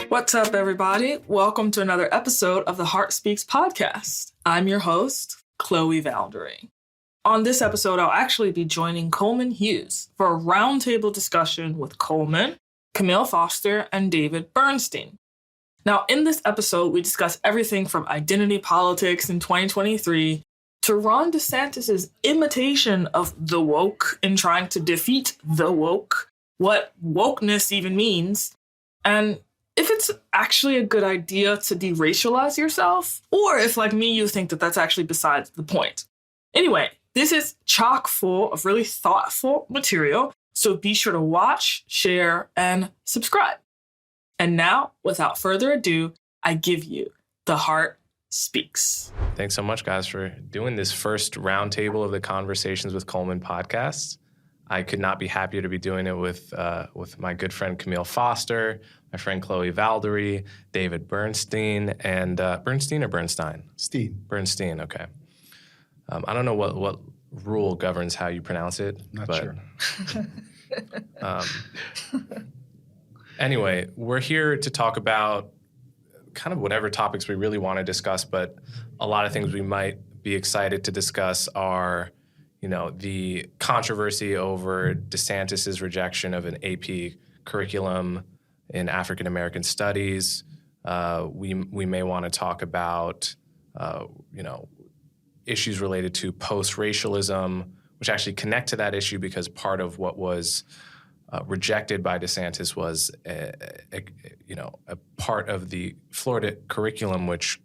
What's up, everybody? Welcome to another episode of the Heart Speaks podcast. I'm your host, Chloe Valdery. On this episode, I'll actually be joining Coleman Hughes for a roundtable discussion with Coleman, Camille Foster, and David Bernstein. Now, in this episode, we discuss everything from identity politics in 2023 to Ron DeSantis' imitation of the woke in trying to defeat the woke, what wokeness even means, and if it's actually a good idea to deracialize yourself, or if, like me, you think that that's actually besides the point. Anyway, this is chock full of really thoughtful material, so be sure to watch, share, and subscribe. And now, without further ado, I give you The Heart Speaks. Thanks so much, guys, for doing this first roundtable of the Conversations with Coleman podcast. I could not be happier to be doing it with my good friend Camille Foster, my friend Chloe Valdery, David Bernstein, and Bernstein or Bernstein? Bernstein, okay. I don't know what rule governs how you pronounce it. Not sure. Anyway, we're here to talk about kind of whatever topics we really want to discuss, but a lot of things we might be excited to discuss are, you know, the controversy over DeSantis' rejection of an AP curriculum in African American studies. We may want to talk about, issues related to post-racialism, which actually connect to that issue because part of what was rejected by DeSantis was a part of the Florida curriculum which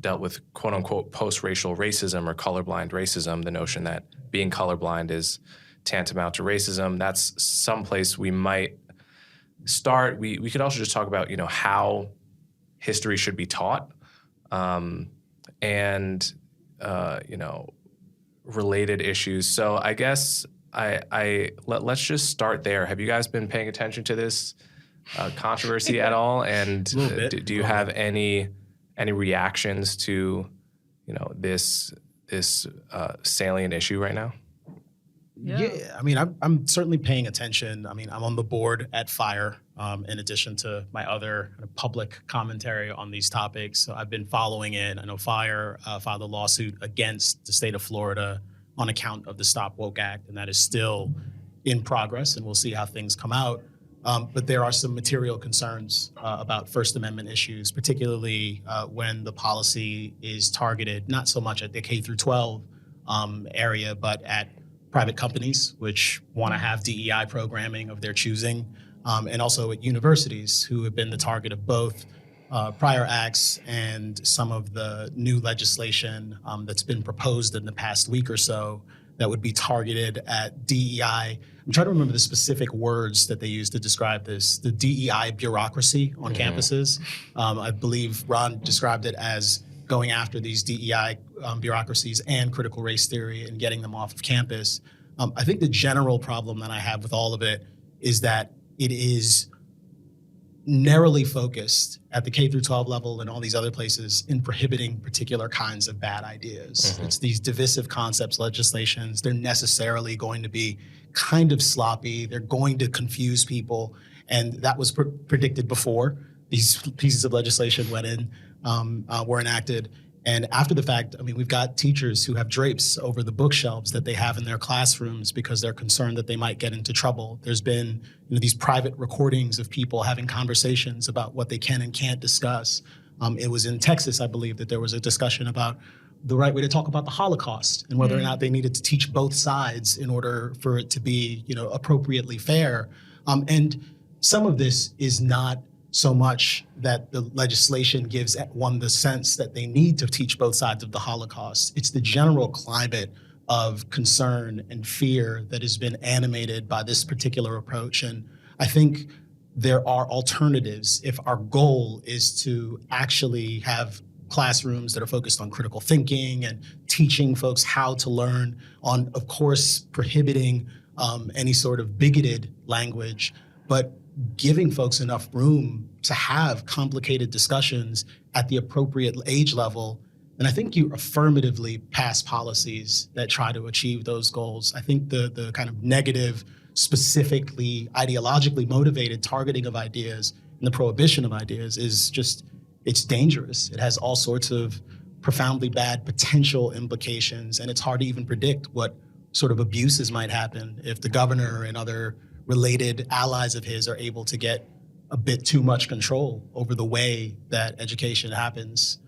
dealt with quote-unquote post-racial racism or colorblind racism, the notion that being colorblind is tantamount to racism. That's someplace we might start. We could also just talk about, how history should be taught and related issues. So I guess let's just start there. Have you guys been paying attention to this controversy at all? And do you have any reactions to, this salient issue right now? Yeah, I mean, I'm certainly paying attention. I mean, I'm on the board at FIRE, in addition to my other public commentary on these topics. So I've been following it. I know FIRE filed a lawsuit against the state of Florida on account of the Stop Woke Act, and that is still in progress, and we'll see how things come out. But there are some material concerns about First Amendment issues, particularly when the policy is targeted not so much at the K through 12 area, but at private companies which want to have DEI programming of their choosing, and also at universities who have been the target of both prior acts and some of the new legislation that's been proposed in the past week or so that would be targeted at DEI. I'm trying to remember the specific words that they use to describe this, the DEI bureaucracy on campuses. I believe Ron described it as going after these DEI bureaucracies and critical race theory and getting them off of campus. I think the general problem that I have with all of it is that it is narrowly focused at the K through 12 level and all these other places in prohibiting particular kinds of bad ideas. It's these divisive concepts, legislations. They're necessarily going to be kind of sloppy. They're going to confuse people. And that was predicted before these pieces of legislation went in, were enacted. And after the fact, I mean, we've got teachers who have drapes over the bookshelves that they have in their classrooms because they're concerned that they might get into trouble. There's been these private recordings of people having conversations about what they can and can't discuss. It was in Texas, I believe, that there was a discussion about the right way to talk about the Holocaust and whether or not they needed to teach both sides in order for it to be, appropriately fair. And some of this is not so much that the legislation gives one the sense that they need to teach both sides of the Holocaust. It's the general climate of concern and fear that has been animated by this particular approach. And I think there are alternatives if our goal is to actually have classrooms that are focused on critical thinking and teaching folks how to learn, on, of course, prohibiting any sort of bigoted language, but giving folks enough room to have complicated discussions at the appropriate age level then I think you affirmatively pass policies that try to achieve those goals. I think the kind of negative, specifically ideologically motivated targeting of ideas and the prohibition of ideas is just, it's dangerous. It has all sorts of profoundly bad potential implications, and it's hard to even predict what sort of abuses might happen if the governor and other related allies of his are able to get a bit too much control over the way that education happens.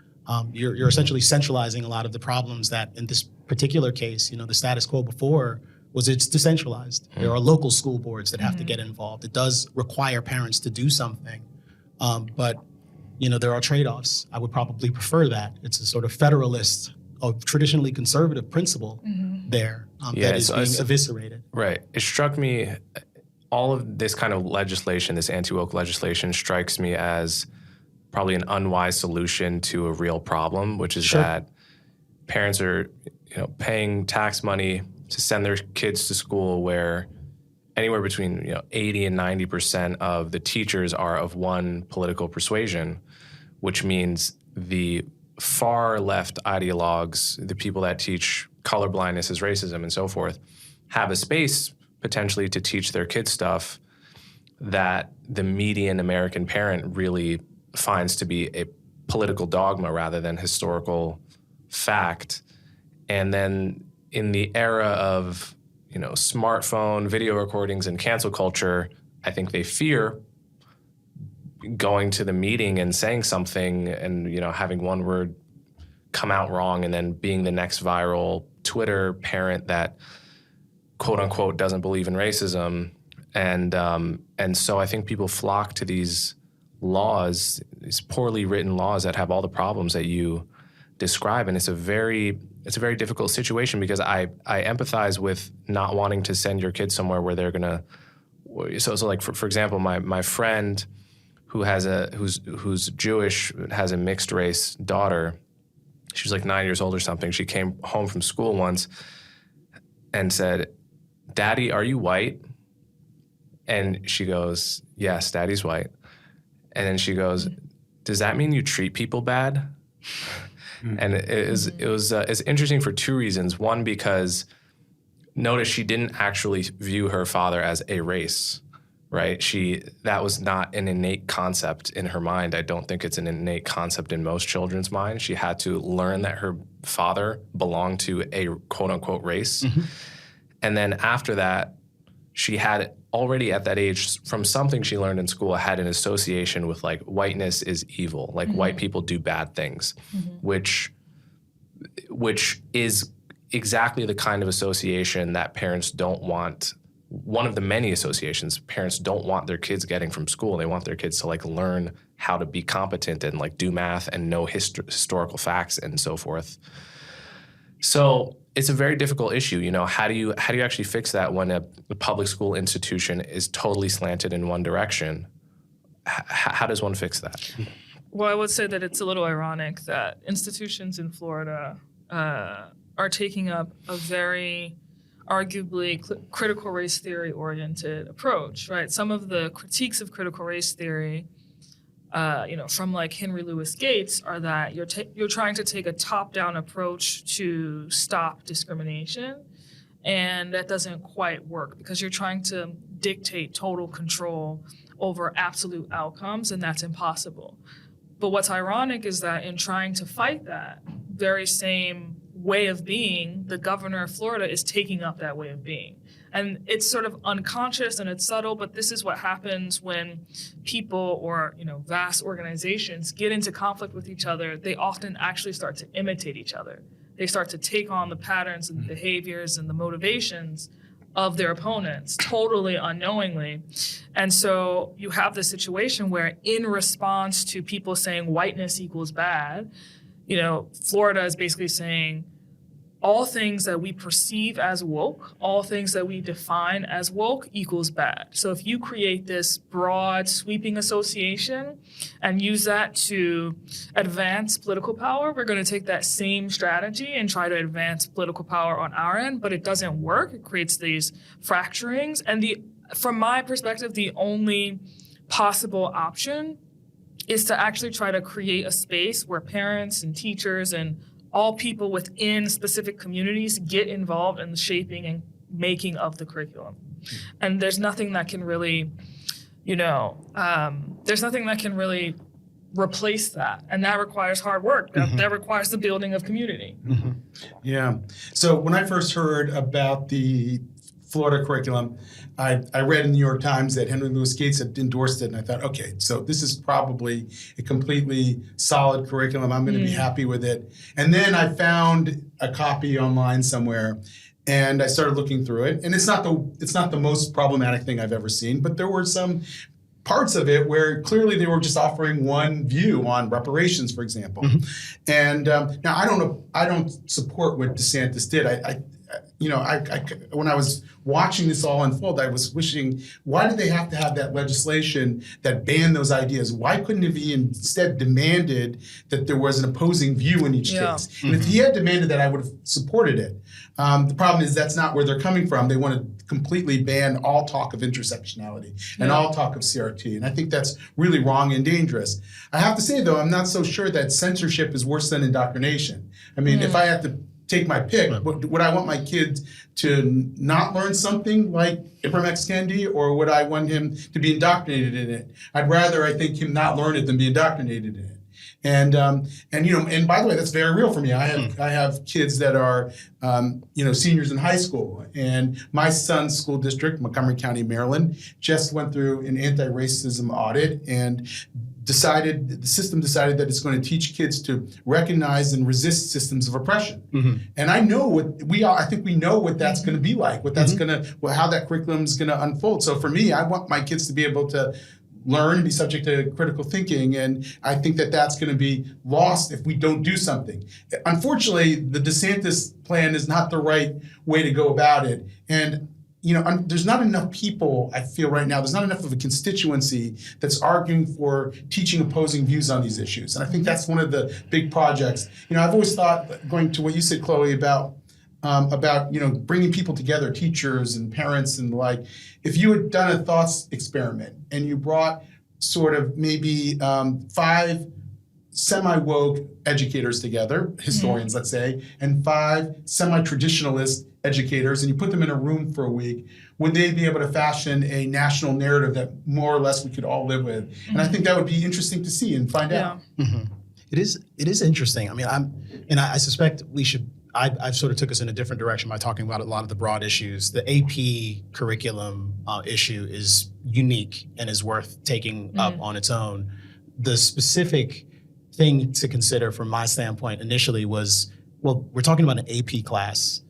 You're essentially centralizing a lot of the problems that, in this particular case, the status quo before was it's decentralized. There are local school boards that have to get involved. It does require parents to do something, but there are trade-offs. I would probably prefer that. It's a sort of federalist, a traditionally conservative principle there that is being eviscerated. Right. It struck me, all of this kind of legislation, this anti-woke legislation, strikes me as probably an unwise solution to a real problem, which is that parents are, paying tax money to send their kids to school where anywhere between 80 and 90% of the teachers are of one political persuasion, which means the far left ideologues, the people that teach colorblindness as racism and so forth, have a space potentially to teach their kids stuff that the median American parent really finds to be a political dogma rather than historical fact. And then in the era of, smartphone, video recordings, and cancel culture, I think they fear going to the meeting and saying something and, having one word come out wrong and then being the next viral Twitter parent that, quote unquote, doesn't believe in racism. And so I think people flock to these laws, these poorly written laws that have all the problems that you describe. And it's a very difficult situation because I empathize with not wanting to send your kids somewhere where they're gonna. So like for example, my friend who's Jewish, has a mixed race daughter. She was like 9 years old or something. She came home from school once and said, "Daddy, are you white?" And she goes, "Yes, Daddy's white." And then she goes, "Does that mean you treat people bad?" And it was it's interesting for two reasons. One, because notice she didn't actually view her father as a race, right? That was not an innate concept in her mind. I don't think it's an innate concept in most children's minds. She had to learn that her father belonged to a quote unquote race. And then after that, she had already at that age, from something she learned in school, had an association with like whiteness is evil, like white people do bad things, which is exactly the kind of association that parents don't want. One of the many associations parents don't want their kids getting from school. They want their kids to like learn how to be competent and like do math and know historical facts and so forth. So it's a very difficult issue. How do you actually fix that when a public school institution is totally slanted in one direction? How does one fix that? Well, I would say that it's a little ironic that institutions in Florida are taking up a very arguably critical race theory oriented approach, right? Some of the critiques of critical race theory, from like Henry Louis Gates, are that you're trying to take a top-down approach to stop discrimination, and that doesn't quite work because you're trying to dictate total control over absolute outcomes, and that's impossible. But what's ironic is that in trying to fight that very same way of being, the governor of Florida is taking up that way of being. And it's sort of unconscious and it's subtle, but this is what happens when people or, vast organizations get into conflict with each other. They often actually start to imitate each other. They start to take on the patterns and the behaviors and the motivations of their opponents, totally unknowingly. And so you have this situation where in response to people saying whiteness equals bad, Florida is basically saying, all things that we perceive as woke, all things that we define as woke equals bad. So if you create this broad, sweeping association and use that to advance political power, we're going to take that same strategy and try to advance political power on our end, but it doesn't work. It creates these fracturings. And from my perspective, the only possible option is to actually try to create a space where parents and teachers and all people within specific communities get involved in the shaping and making of the curriculum. And there's nothing that can really, there's nothing that can really replace that. And that requires hard work. That requires the building of community. Mm-hmm. Yeah. So when I first heard about the Florida curriculum, I read in the New York Times that Henry Louis Gates had endorsed it, and I thought, okay, so this is probably a completely solid curriculum. I'm going to be happy with it. And then I found a copy online somewhere, and I started looking through it. And it's not the most problematic thing I've ever seen, but there were some parts of it where clearly they were just offering one view on reparations, for example. And now I don't support what DeSantis did. I when I was watching this all unfold, I was wishing, why did they have to have that legislation that banned those ideas? Why couldn't he instead demanded that there was an opposing view in each case? And if he had demanded that, I would have supported it. The problem is that's not where they're coming from. They want to completely ban all talk of intersectionality and all talk of CRT. And I think that's really wrong and dangerous. I have to say, though, I'm not so sure that censorship is worse than indoctrination. I mean, if I had to take my pick, would I want my kid to not learn something like Ibram X. Kendi, or would I want him to be indoctrinated in it? I'd rather, I think, him not learn it than be indoctrinated in it. And by the way, that's very real for me. I have kids that are, seniors in high school, and my son's school district, Montgomery County, Maryland, just went through an anti-racism audit and the system decided that it's going to teach kids to recognize and resist systems of oppression. And I know I think we know what that's going to be like, how that curriculum is going to unfold. So for me, I want my kids to be able to learn and be subject to critical thinking. And I think that that's going to be lost if we don't do something. Unfortunately, the DeSantis plan is not the right way to go about it. And there's not enough people, I feel right now, there's not enough of a constituency that's arguing for teaching opposing views on these issues. And I think that's one of the big projects. I've always thought, going to what you said, Chloe, about bringing people together, teachers and parents and the like, if you had done a thoughts experiment and you brought sort of maybe 5 semi-woke educators together, historians, let's say, and 5 semi-traditionalist educators, and you put them in a room for a week, would they be able to fashion a national narrative that more or less we could all live with? And I think that would be interesting to see and find out. It is interesting. I mean, I suspect we should. I've sort of took us in a different direction by talking about a lot of the broad issues. The AP curriculum issue is unique and is worth taking up on its own. The specific thing to consider from my standpoint initially was, well, we're talking about an AP class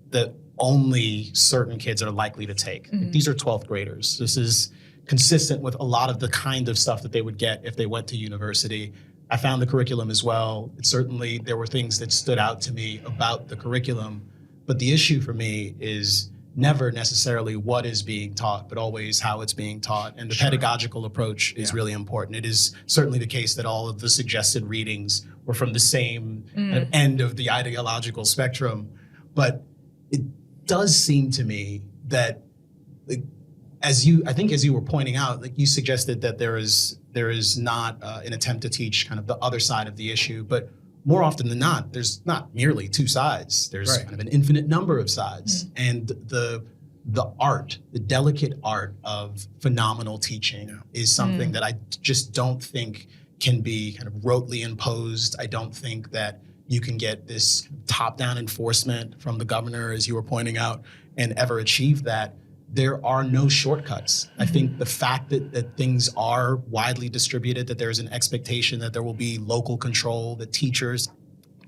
that only certain kids are likely to take. These are 12th graders. This is consistent with a lot of the kind of stuff that they would get if they went to university. I found the curriculum as well. Certainly there were things that stood out to me about the curriculum, but the issue for me is never necessarily what is being taught, but always how it's being taught. And the pedagogical approach is really important. It is certainly the case that all of the suggested readings were from the same end of the ideological spectrum. But it does seem to me that, as you were pointing out, like you suggested that there is not an attempt to teach kind of the other side of the issue, but more often than not, there's not merely 2 sides. There's kind of an infinite number of sides. And the delicate art of phenomenal teaching is something that I just don't think can be kind of rotely imposed. I don't think that you can get this top-down enforcement from the governor, as you were pointing out, and ever achieve that. There are no shortcuts. I think the fact that things are widely distributed, that there's an expectation that there will be local control, that teachers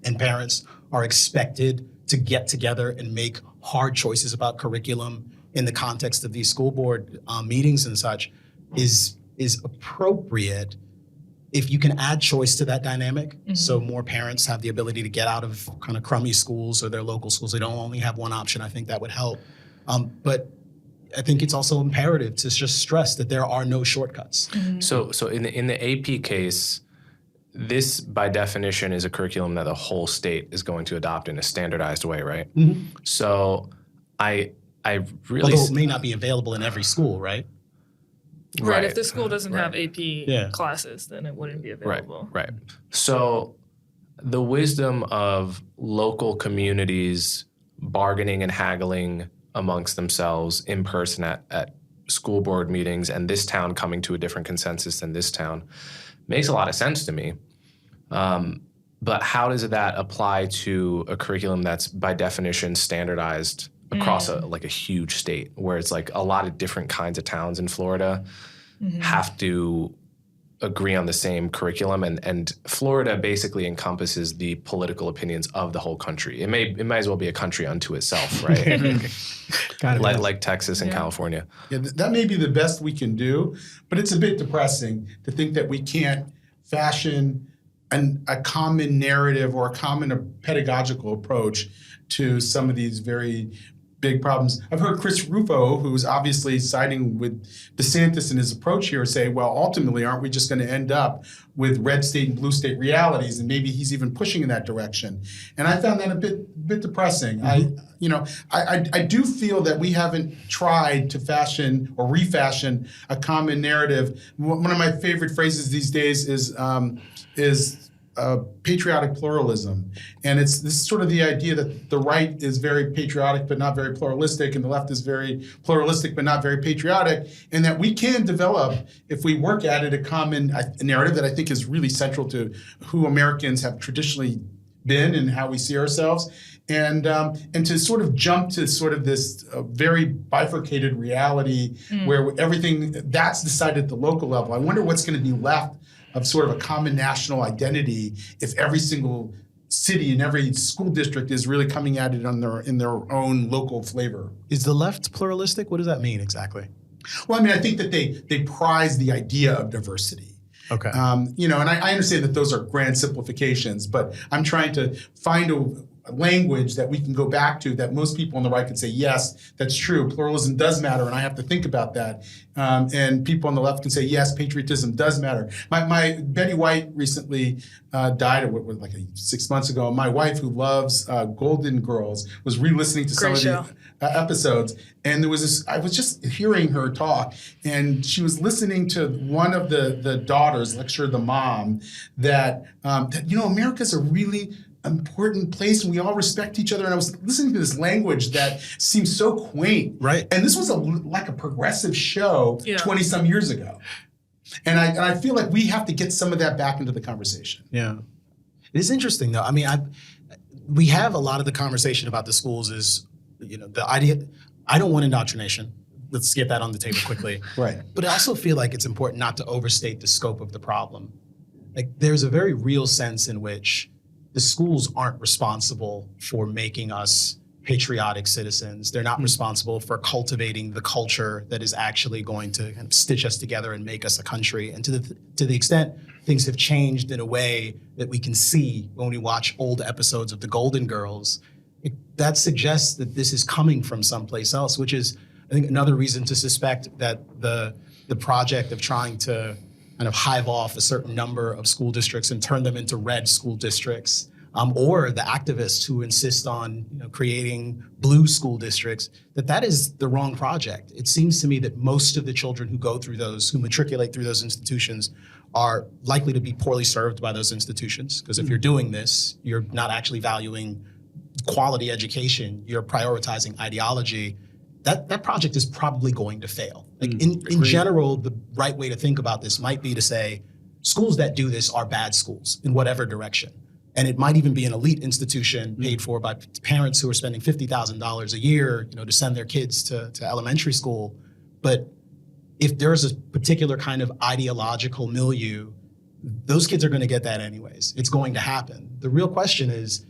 and parents are expected to get together and make hard choices about curriculum in the context of these school board meetings and such is appropriate if you can add choice to that dynamic. So more parents have the ability to get out of kind of crummy schools or their local schools. They don't only have one option. I think that would help. But I think it's also imperative to just stress that there are no shortcuts. So in the AP case, this by definition is a curriculum that the whole state is going to adopt in a standardized way, right? So I really... Although it may not be available in every school, right? Right. If the school doesn't have AP classes, then it wouldn't be available. Right. So the wisdom of local communities bargaining and haggling amongst themselves in person at school board meetings, and this town coming to a different consensus than this town makes a lot of sense to me. But how does that apply to a curriculum that's by definition standardized across a huge state, where it's like a lot of different kinds of towns in Florida have to agree on the same curriculum, and Florida basically encompasses the political opinions of the whole country. It might as well be a country unto itself, right? like Texas and California. Yeah, that may be the best we can do, but it's a bit depressing to think that we can't fashion a common narrative or a common pedagogical approach to some of these very big problems. I've heard Chris Rufo, who's obviously siding with DeSantis in his approach here, say, well, ultimately, aren't we just going to end up with red state and blue state realities? And maybe he's even pushing in that direction. And I found that a bit depressing. I do feel that we haven't tried to fashion or refashion a common narrative. One of my favorite phrases these days is patriotic pluralism. And it's this sort of the idea that the right is very patriotic but not very pluralistic, and the left is very pluralistic but not very patriotic, and that we can develop, if we work at it, a common narrative that I think is really central to who Americans have traditionally been and how we see ourselves. And to sort of jump to sort of this very bifurcated reality where everything that's decided at the local level. I wonder what's going to be left of sort of a common national identity if every single city and every school district is really coming at it in their own local flavor. Is the left pluralistic? What does that mean exactly? Well, I mean, I think that they prize the idea of diversity. Okay. And I understand that those are grand simplifications, but I'm trying to find a language that we can go back to that most people on the right can say, yes, that's true. Pluralism does matter, and I have to think about that. And people on the left can say, yes, patriotism does matter. My Betty White recently died, like 6 months ago. My wife, who loves Golden Girls, was re-listening to some of the episodes, and there was this. I was just hearing her talk, and she was listening to one of the daughters lecture the mom that America's a really important place and we all respect each other. And I was listening to this language that seems so quaint. Right. And this was like a progressive show 20 some years ago. And I feel like we have to get some of that back into the conversation. Yeah. It is interesting though. I mean, we have a lot of the conversation about the schools is, the idea, I don't want indoctrination. Let's get that on the table quickly. Right. But I also feel like it's important not to overstate the scope of the problem. Like there's a very real sense in which the schools aren't responsible for making us patriotic citizens. They're not responsible for cultivating the culture that is actually going to kind of stitch us together and make us a country. And to the extent things have changed in a way that we can see when we watch old episodes of the Golden Girls, that suggests that this is coming from someplace else, which is, I think, another reason to suspect that the project of trying to kind of hive off a certain number of school districts and turn them into red school districts, or the activists who insist on creating blue school districts, that is the wrong project. It seems to me that most of the children who matriculate through those institutions are likely to be poorly served by those institutions, because if you're doing this, you're not actually valuing quality education, you're prioritizing ideology. That project is probably going to fail. Like in general, the right way to think about this might be to say schools that do this are bad schools in whatever direction. And it might even be an elite institution paid for by parents who are spending $50,000 a year, to send their kids to elementary school. But if there's a particular kind of ideological milieu, those kids are going to get that anyways. It's going to happen. The real question is,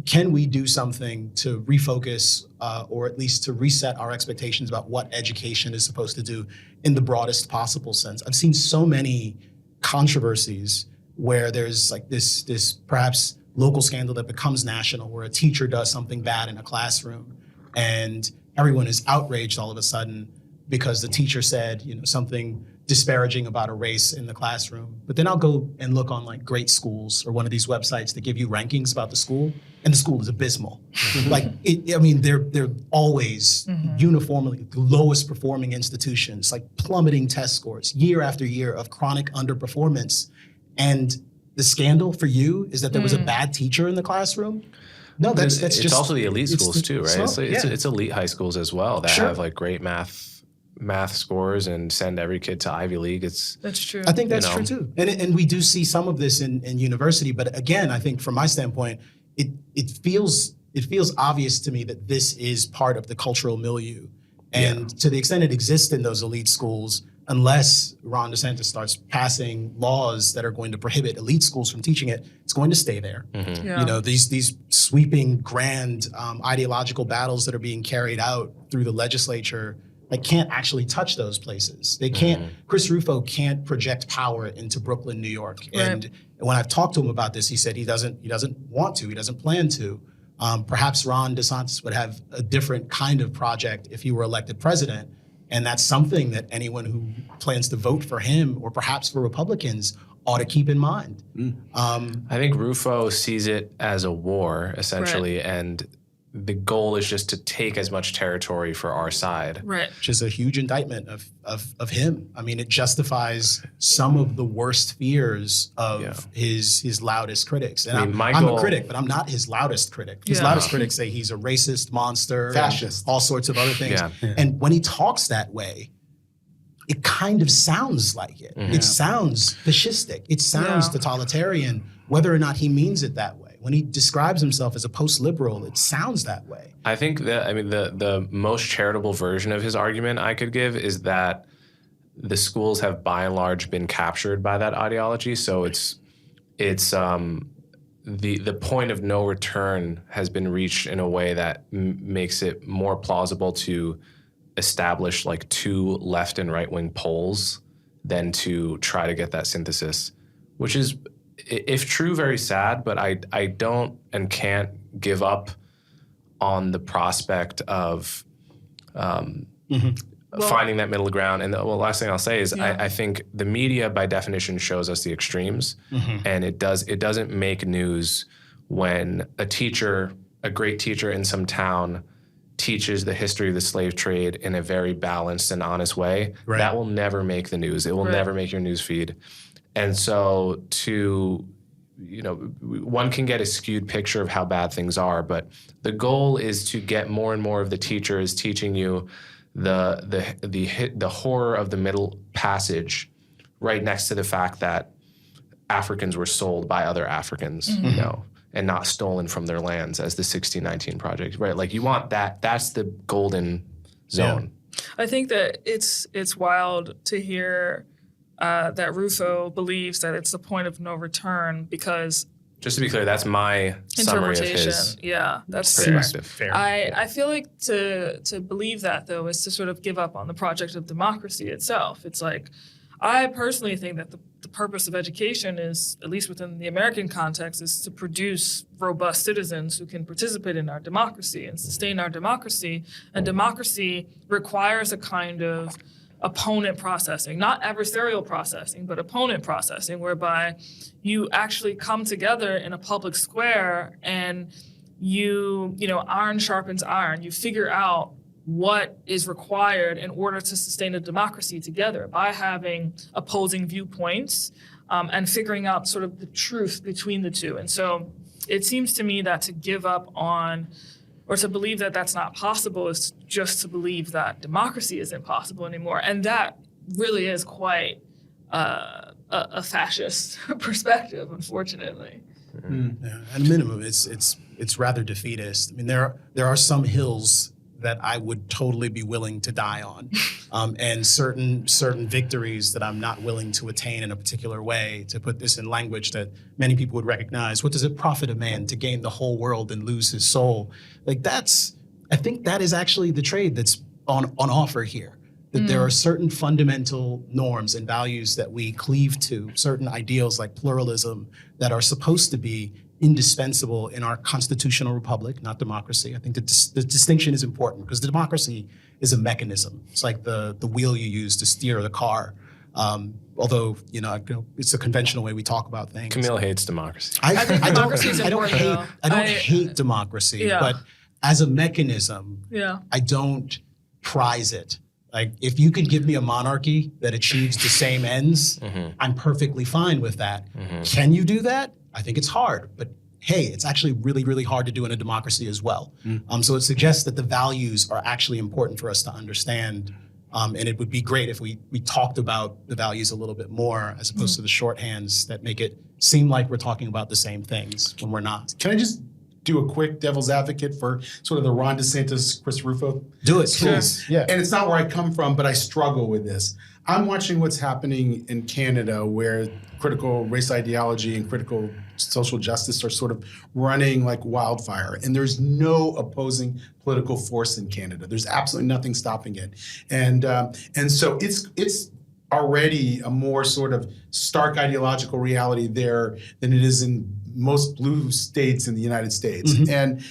can we do something to refocus or at least to reset our expectations about what education is supposed to do in the broadest possible sense? I've seen so many controversies where there's like this perhaps local scandal that becomes national, where a teacher does something bad in a classroom and everyone is outraged all of a sudden because the teacher said, something disparaging about a race in the classroom. But then I'll go and look on like Great Schools or one of these websites that give you rankings about the school, and the school is abysmal. They're always uniformly the lowest performing institutions, like plummeting test scores, year after year of chronic underperformance. And the scandal for you is that there was a bad teacher in the classroom? No, that's it's just also the elite schools too, right? It's elite high schools as well that have like great math scores and send every kid to Ivy League. That's true. I think that's true too, and we do see some of this in university. But again, I think from my standpoint, it feels obvious to me that this is part of the cultural milieu, and to the extent it exists in those elite schools, unless Ron DeSantis starts passing laws that are going to prohibit elite schools from teaching it, it's going to stay there. Mm-hmm. Yeah. You know, these sweeping, grand ideological battles that are being carried out through the legislature, like, can't actually touch those places. They can't. Chris Rufo can't project power into Brooklyn, New York. Right. And when I've talked to him about this, he said he doesn't want to. He doesn't plan to. Perhaps Ron DeSantis would have a different kind of project if he were elected president. And that's something that anyone who plans to vote for him, or perhaps for Republicans, ought to keep in mind. I think Rufo sees it as a war, essentially, and the goal is just to take as much territory for our side. Right. Which is a huge indictment of him. I mean, it justifies some of the worst fears of his loudest critics. And I'm a critic, but I'm not his loudest critic. His loudest critics say he's a racist, monster, fascist, all sorts of other things. Yeah. And when he talks that way, it kind of sounds like it. It sounds fascistic. It sounds totalitarian, whether or not he means it that way. When he describes himself as a post-liberal, it sounds that way. I think that, the most charitable version of his argument I could give is that the schools have by and large been captured by that ideology. So it's the point of no return has been reached in a way that makes it more plausible to establish like two left and right wing poles than to try to get that synthesis, which is, if true, very sad, but I don't and can't give up on the prospect of finding that middle ground. And the last thing I'll say is I think the media by definition shows us the extremes, and it doesn't make news when a great teacher in some town teaches the history of the slave trade in a very balanced and honest way. Right. That will never make the news. It will never make your news feed. And so one can get a skewed picture of how bad things are, but the goal is to get more and more of the teachers teaching you the horror of the Middle Passage right next to the fact that Africans were sold by other Africans, and not stolen from their lands as the 1619 Project, right? Like, you want that. That's the golden zone. Yeah. I think that it's wild to hear that Rufo believes that it's the point of no return, because, just to be clear, that's my summary of his that's perspective. Fair. I feel like to believe that, though, is to sort of give up on the project of democracy itself. It's like, I personally think that the purpose of education is, at least within the American context, is to produce robust citizens who can participate in our democracy and sustain our democracy. And democracy requires a kind of opponent processing, not adversarial processing, but opponent processing, whereby you actually come together in a public square and iron sharpens iron. You figure out what is required in order to sustain a democracy together by having opposing viewpoints and figuring out sort of the truth between the two. And so it seems to me that to give up on, or to believe that that's not possible, is just to believe that democracy isn't possible anymore. And that really is quite a fascist perspective, unfortunately. Yeah, at a minimum, it's rather defeatist. I mean, there are some hills that I would totally be willing to die on, and certain victories that I'm not willing to attain in a particular way. To put this in language that many people would recognize, what does it profit a man to gain the whole world and lose his soul? Like, I think that is actually the trade that's on offer here. That there are certain fundamental norms and values that we cleave to, certain ideals like pluralism that are supposed to be indispensable in our constitutional republic, not democracy. I think the distinction is important, because the democracy is a mechanism. It's like the wheel you use to steer the car. Although, it's a conventional way we talk about things. Camille hates democracy. I think democracy is important, though. I don't hate democracy, but as a mechanism, I don't prize it. Like, if you could give me a monarchy that achieves the same ends, I'm perfectly fine with that. Can you do that? I think it's hard, but hey, it's actually really, really hard to do in a democracy as well. So it suggests that the values are actually important for us to understand. And it would be great if we talked about the values a little bit more as opposed to the shorthands that make it seem like we're talking about the same things when we're not. Can I just do a quick devil's advocate for sort of the Ron DeSantis, Chris Rufo? Do it, please. Yeah. And it's not where I come from, but I struggle with this. I'm watching what's happening in Canada, where critical race ideology and critical social justice are sort of running like wildfire. And there's no opposing political force in Canada. There's absolutely nothing stopping it. And so it's already a more sort of stark ideological reality there than it is in most blue states in the United States. And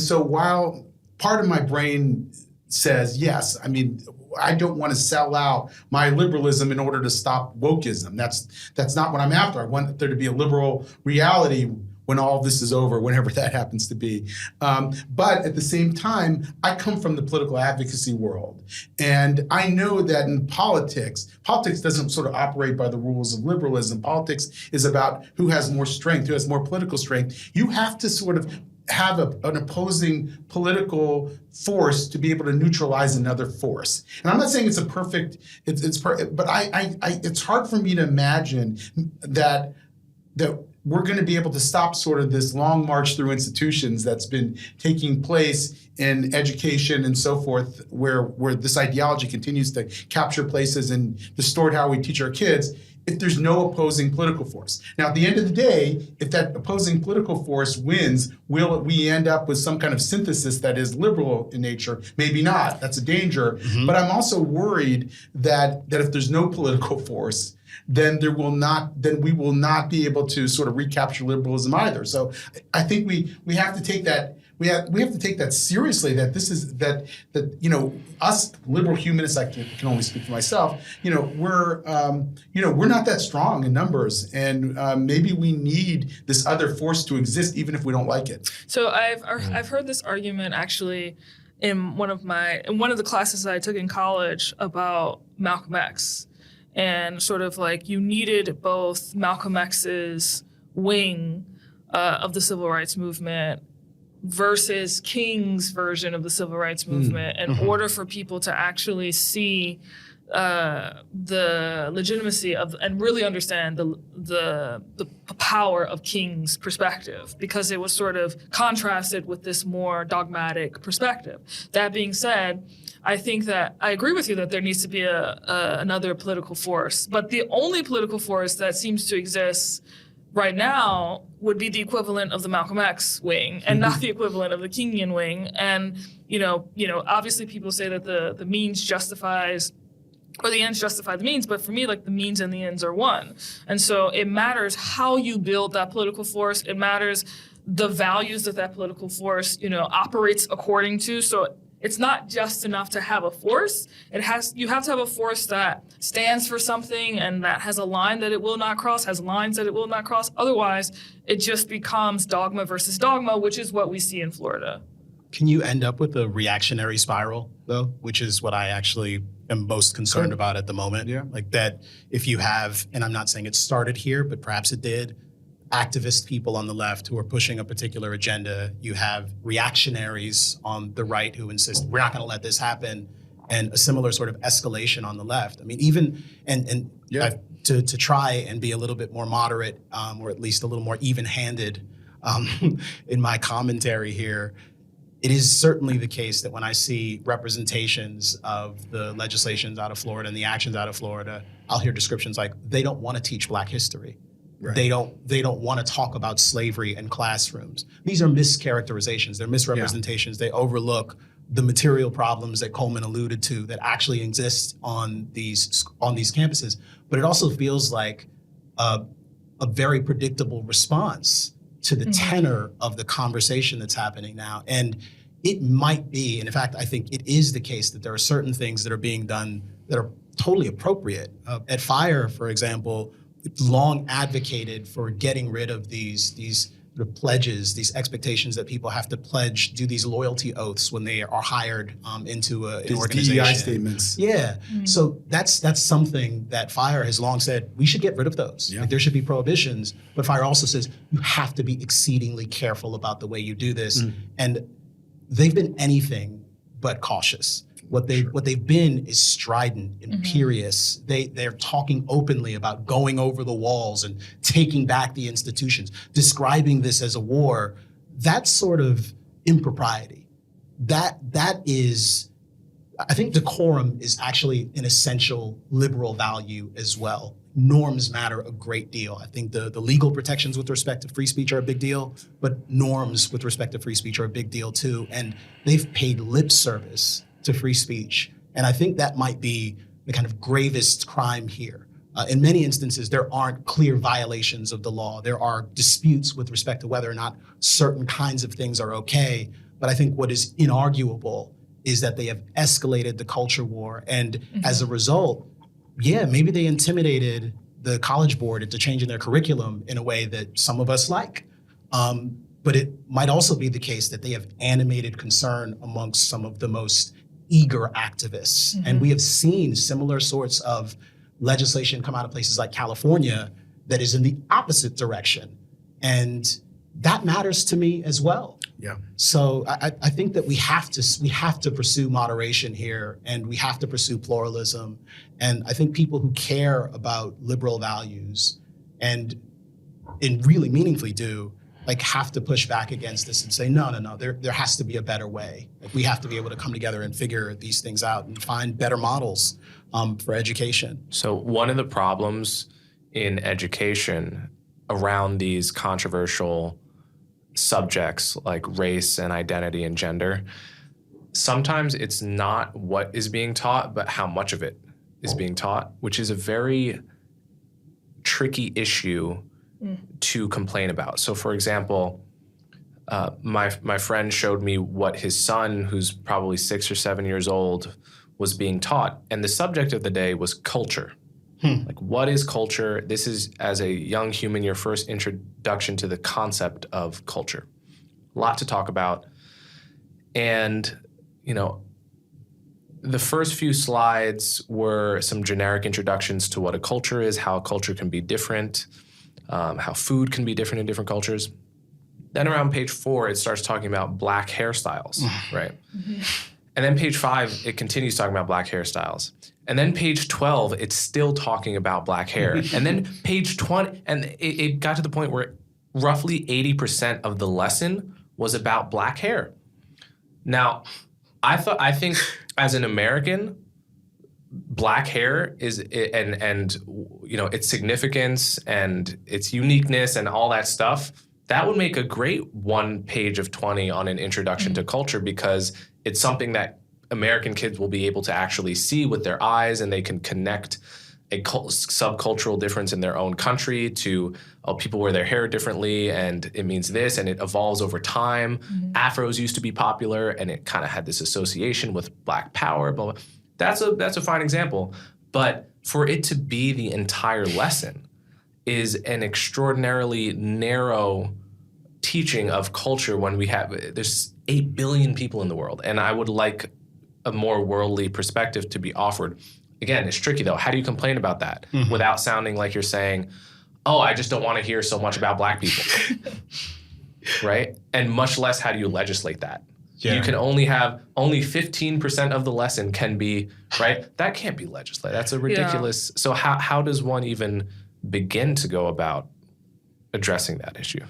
so while part of my brain says, yes, I mean, I don't want to sell out my liberalism in order to stop wokeism. That's not what I'm after. I want there to be a liberal reality when all of this is over, whenever that happens to be. But at the same time, I come from the political advocacy world. And I know that in politics doesn't sort of operate by the rules of liberalism. Politics is about who has more strength, who has more political strength. You have to sort of have an opposing political force to be able to neutralize another force. And I'm not saying it's a perfect, but it's hard for me to imagine that we're going to be able to stop sort of this long march through institutions that's been taking place in education and so forth, where this ideology continues to capture places and distort how we teach our kids, if there's no opposing political force. Now, at the end of the day, if that opposing political force wins, will we end up with some kind of synthesis that is liberal in nature? Maybe not. That's a danger. But I'm also worried that if there's no political force, then we will not be able to sort of recapture liberalism either. So I think we have to take that. We have to take that seriously. That this is that us liberal humanists. I can only speak for myself. We're not that strong in numbers, and maybe we need this other force to exist, even if we don't like it. So I've heard this argument actually in one of the classes that I took in college about Malcolm X, and sort of like you needed both Malcolm X's wing of the civil rights movement versus King's version of the civil rights movement in order for people to actually see the legitimacy of and really understand the power of King's perspective, because it was sort of contrasted with this more dogmatic perspective. That being said, I think that I agree with you that there needs to be another political force, but the only political force that seems to exist right now would be the equivalent of the Malcolm X wing and not the equivalent of the Kingian wing. And, obviously people say that the means justifies, or the ends justify the means, but for me, like, the means and the ends are one. And so it matters how you build that political force. It matters the values that political force, operates according to. So it's not just enough to have a force. You have to have a force that stands for something and that has a line that it will not cross, has lines that it will not cross. Otherwise, it just becomes dogma versus dogma, which is what we see in Florida. Can you end up with a reactionary spiral, though, which is what I actually am most concerned about at the moment? Yeah. Like that if you have, and I'm not saying it started here, but perhaps it did, activist people on the left who are pushing a particular agenda. You have reactionaries on the right who insist we're not going to let this happen, and a similar sort of escalation on the left. I mean, even to try and be a little bit more moderate, or at least a little more even-handed in my commentary here. It is certainly the case that when I see representations of the legislations out of Florida and the actions out of Florida, I'll hear descriptions like they don't want to teach Black history. Right. They don't want to talk about slavery in classrooms. These are mischaracterizations. They're misrepresentations. They overlook the material problems that Coleman alluded to that actually exist on these campuses. But it also feels like a very predictable response to the tenor of the conversation that's happening now. And it might be, and in fact, I think it is the case that there are certain things that are being done that are totally appropriate. At FIRE, for example, long advocated for getting rid of these pledges, these expectations that people have to pledge, do these loyalty oaths when they are hired into an organization. DEI statements. Yeah. So that's something that FIRE has long said, we should get rid of those. Yeah. Like, there should be prohibitions, but FIRE also says you have to be exceedingly careful about the way you do this. And they've been anything but cautious. What they've been is strident, imperious. They're talking openly about going over the walls and taking back the institutions, describing this as a war. That sort of impropriety. That is, I think decorum is actually an essential liberal value as well. Norms matter a great deal. I think the legal protections with respect to free speech are a big deal, but norms with respect to free speech are a big deal too. And they've paid lip service to free speech. And I think that might be the kind of gravest crime here. In many instances, there aren't clear violations of the law. There are disputes with respect to whether or not certain kinds of things are okay. But I think what is inarguable is that they have escalated the culture war. And as a result, maybe they intimidated the College Board into changing their curriculum in a way that some of us like. But it might also be the case that they have animated concern amongst some of the most eager activists. And we have seen similar sorts of legislation come out of places like California that is in the opposite direction. And that matters to me as well. Yeah. So I think that we have to pursue moderation here, and we have to pursue pluralism. And I think people who care about liberal values and really meaningfully do, like, have to push back against this and say, no, there has to be a better way. Like, we have to be able to come together and figure these things out and find better models for education. So one of the problems in education around these controversial subjects like race and identity and gender, sometimes it's not what is being taught, but how much of it is being taught, which is a very tricky issue to complain about. So for example, my friend showed me what his son, who's probably 6 or 7 years old, was being taught. And the subject of the day was culture. Like, what is culture? This is, as a young human, your first introduction to the concept of culture. A lot to talk about. And, the first few slides were some generic introductions to what a culture is, how a culture can be different, how food can be different in different cultures. Then around page 4, it starts talking about black hairstyles, right? And then page 5, it continues talking about black hairstyles. And then page 12, it's still talking about black hair. And then page 20, and it got to the point where roughly 80% of the lesson was about black hair. Now, I think as an American, black hair is, and its significance and its uniqueness and all that stuff, that would make a great 1 page of 20 on an introduction to culture, because it's something that American kids will be able to actually see with their eyes, and they can connect a subcultural difference in their own country to people wear their hair differently, and it means this, and it evolves over time. Afros used to be popular, and it kind of had this association with black power, blah, blah. That's a fine example. But for it to be the entire lesson is an extraordinarily narrow teaching of culture when there's 8 billion people in the world. And I would like a more worldly perspective to be offered. Again, it's tricky though. How do you complain about that without sounding like you're saying, oh, I just don't want to hear so much about black people, right? And much less how do you legislate that? Yeah. You can only 15% of the lesson can be, right? That can't be legislated. That's a ridiculous. So how does one even begin to go about addressing that issue?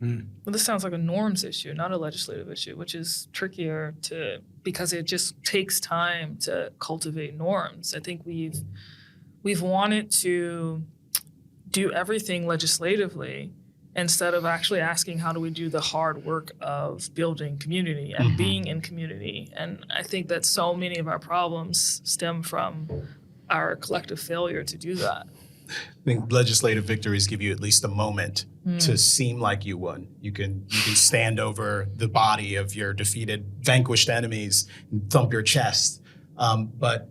Well, this sounds like a norms issue, not a legislative issue, which is trickier because it just takes time to cultivate norms. I think we've wanted to do everything legislatively instead of actually asking how do we do the hard work of building community and being in community. And I think that so many of our problems stem from our collective failure to do that. I think legislative victories give you at least a moment to seem like you won. You can stand over the body of your defeated, vanquished enemies and thump your chest. But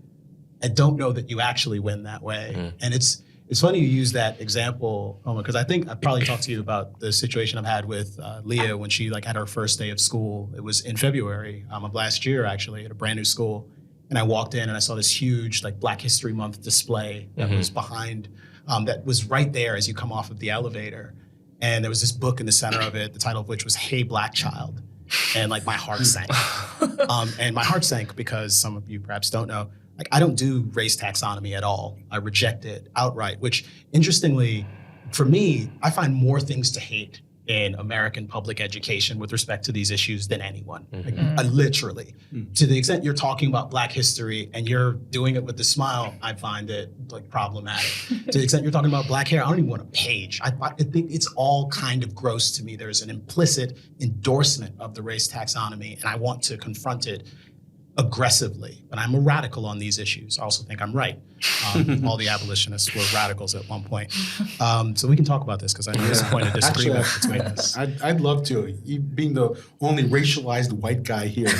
I don't know that you actually win that way. And it's It's funny you use that example, because I think I probably talked to you about the situation I've had with Leah when she had her first day of school. It was in February of last year, actually, at a brand new school. And I walked in and I saw this huge Black History Month display that was behind, that was right there as you come off of the elevator. And there was this book in the center of it, the title of which was Hey, Black Child. And my heart sank. And my heart sank because some of you perhaps don't know, I don't do race taxonomy at all. I reject it outright, which interestingly, for me, I find more things to hate in American public education with respect to these issues than anyone. Literally. To the extent you're talking about Black history and you're doing it with a smile, I find it problematic. To the extent you're talking about Black hair, I don't even want a page. I think it's all kind of gross to me. There's an implicit endorsement of the race taxonomy, and I want to confront it aggressively, but I'm a radical on these issues. I also think I'm right. All the abolitionists were radicals at one point. So we can talk about this because I know there's a point of disagreement between us. I'd love to, you being the only racialized white guy here.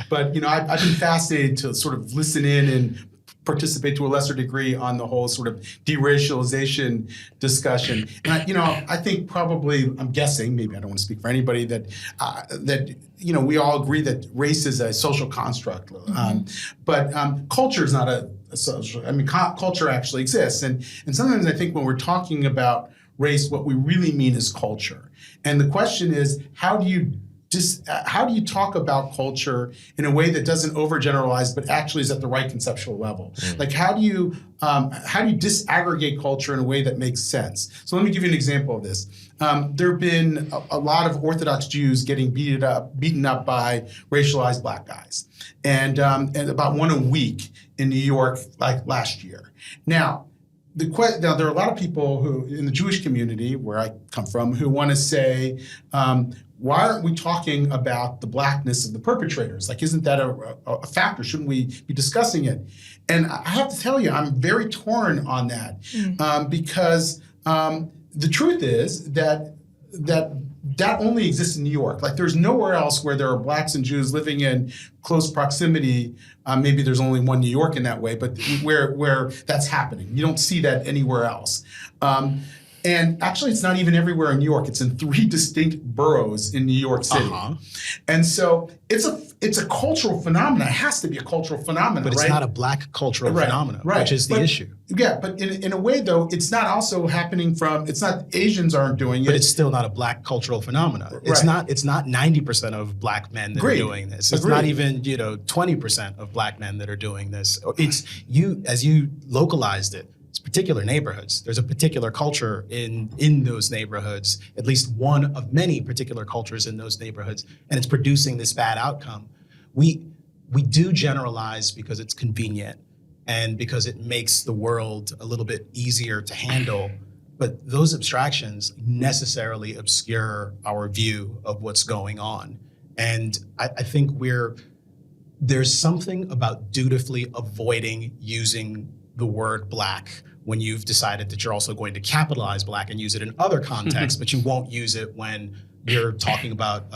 But I've been fascinated to sort of listen in and participate to a lesser degree on the whole sort of deracialization discussion. And I think probably, I'm guessing, maybe I don't want to speak for anybody, that we all agree that race is a social construct. But culture is not a social, culture actually exists. And sometimes I think when we're talking about race, what we really mean is culture. And the question is, how do you talk about culture in a way that doesn't overgeneralize, but actually is at the right conceptual level? How do you disaggregate culture in a way that makes sense? So let me give you an example of this. There have been a lot of Orthodox Jews getting beaten up by racialized Black guys, and about one a week in New York last year. Now there are a lot of people who in the Jewish community where I come from who want to say, why aren't we talking about the Blackness of the perpetrators? Isn't that a factor? Shouldn't we be discussing it? And I have to tell you, I'm very torn on that because the truth is that only exists in New York. There's nowhere else where there are Blacks and Jews living in close proximity. Maybe there's only one New York in that way, but where that's happening. You don't see that anywhere else. And actually, it's not even everywhere in New York. It's in 3 distinct boroughs in New York City. And so it's a cultural phenomenon. It has to be a cultural phenomenon, but it's not a Black cultural phenomenon, which is the issue. Yeah, but in a way, though, it's not also happening it's not Asians aren't doing it. But it's still not a Black cultural phenomenon. It's not 90% of Black men that are doing this. It's not even 20% of Black men that are doing this. It's as you localized it. It's particular neighborhoods. There's a particular culture in those neighborhoods, at least one of many particular cultures in those neighborhoods, and it's producing this bad outcome. We do generalize because it's convenient and because it makes the world a little bit easier to handle, but those abstractions necessarily obscure our view of what's going on. And I think there's something about dutifully avoiding using the word Black when you've decided that you're also going to capitalize Black and use it in other contexts, but you won't use it when you're talking about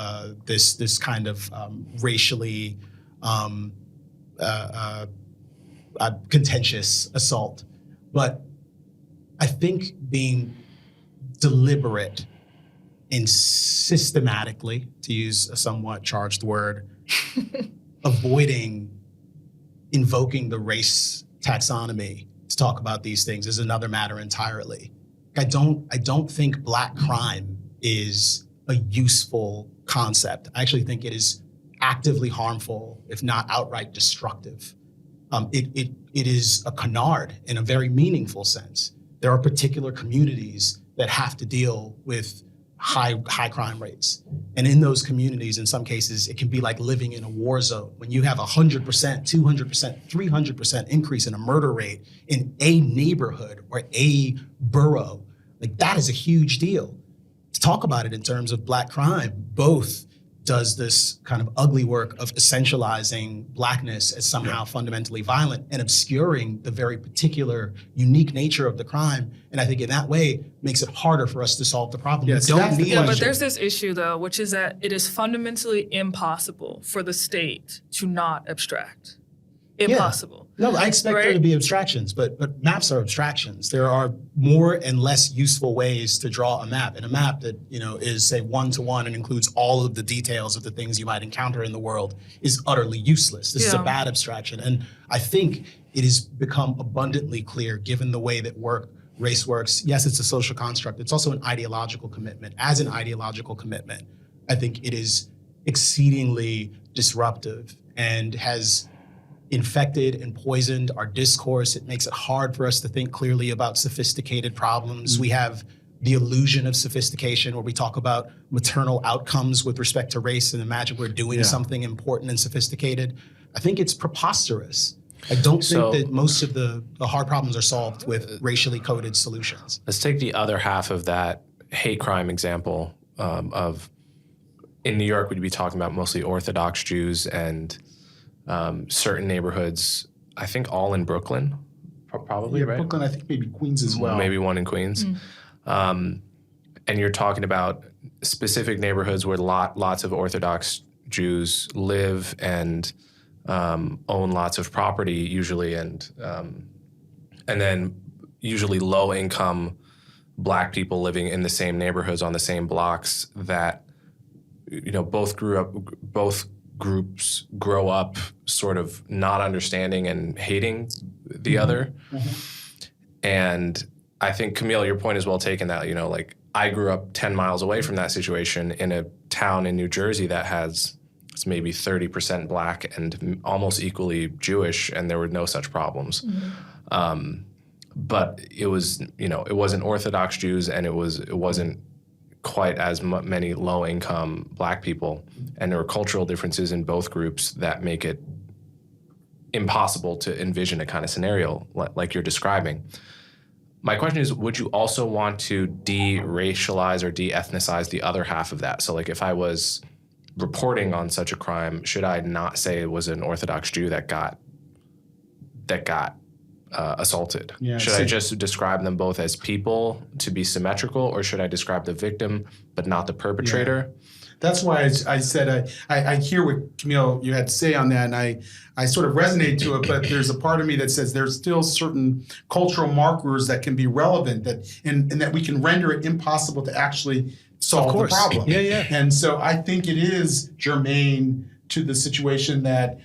this kind of racially contentious assault. But I think being deliberate in systematically, to use a somewhat charged word, avoiding invoking the race taxonomy to talk about these things is another matter entirely. I don't think Black crime is a useful concept. I actually think it is actively harmful, if not outright destructive. It is a canard in a very meaningful sense. There are particular communities that have to deal with high crime rates. And in those communities, in some cases, it can be like living in a war zone. When you have 100%, 200%, 300% increase in a murder rate in a neighborhood or a borough, that is a huge deal. To talk about it in terms of Black crime, both does this kind of ugly work of essentializing Blackness as somehow fundamentally violent and obscuring the very particular unique nature of the crime. And I think in that way makes it harder for us to solve the problem. But there's this issue though, which is that it is fundamentally impossible for the state to not abstract. Impossible. No, I expect there to be abstractions, but maps are abstractions. There are more and less useful ways to draw a map. And a map that, is say one-to-one and includes all of the details of the things you might encounter in the world is utterly useless. This is a bad abstraction. And I think it has become abundantly clear, given the way that race works. Yes, it's a social construct. It's also an ideological commitment. As an ideological commitment, I think it is exceedingly disruptive and has infected and poisoned our discourse. It makes it hard for us to think clearly about sophisticated problems. We have the illusion of sophistication where we talk about maternal outcomes with respect to race and imagine we're doing something important and sophisticated. I think it's preposterous. I don't think that most of the hard problems are solved with racially coded solutions. Let's take the other half of that hate crime example of in New York, we'd be talking about mostly Orthodox Jews and certain neighborhoods, I think all in Brooklyn, probably, right? Brooklyn, I think maybe Queens as well. Maybe one in Queens. And you're talking about specific neighborhoods where lots of Orthodox Jews live and own lots of property usually, and then usually low-income Black people living in the same neighborhoods on the same blocks that, both groups grow up sort of not understanding and hating the other. And I think, Camille, your point is well taken that, I grew up 10 miles away from that situation in a town in New Jersey that has it's maybe 30% Black and almost equally Jewish, and there were no such problems. But it was, it wasn't Orthodox Jews, and it wasn't quite as many low-income Black people, and there were cultural differences in both groups that make it impossible to envision a kind of scenario like you're describing. My question is, would you also want to de-racialize or de-ethnicize the other half of that? So, if I was reporting on such a crime, should I not say it was an Orthodox Jew that got assaulted? Should I just describe them both as people to be symmetrical, or should I describe the victim but not the perpetrator? That's why I said I hear what, Camille, you had to say on that, and I sort of resonate to it, but there's a part of me that says there's still certain cultural markers that can be relevant and that we can render it impossible to actually solve the problem. And so I think it is germane to the situation that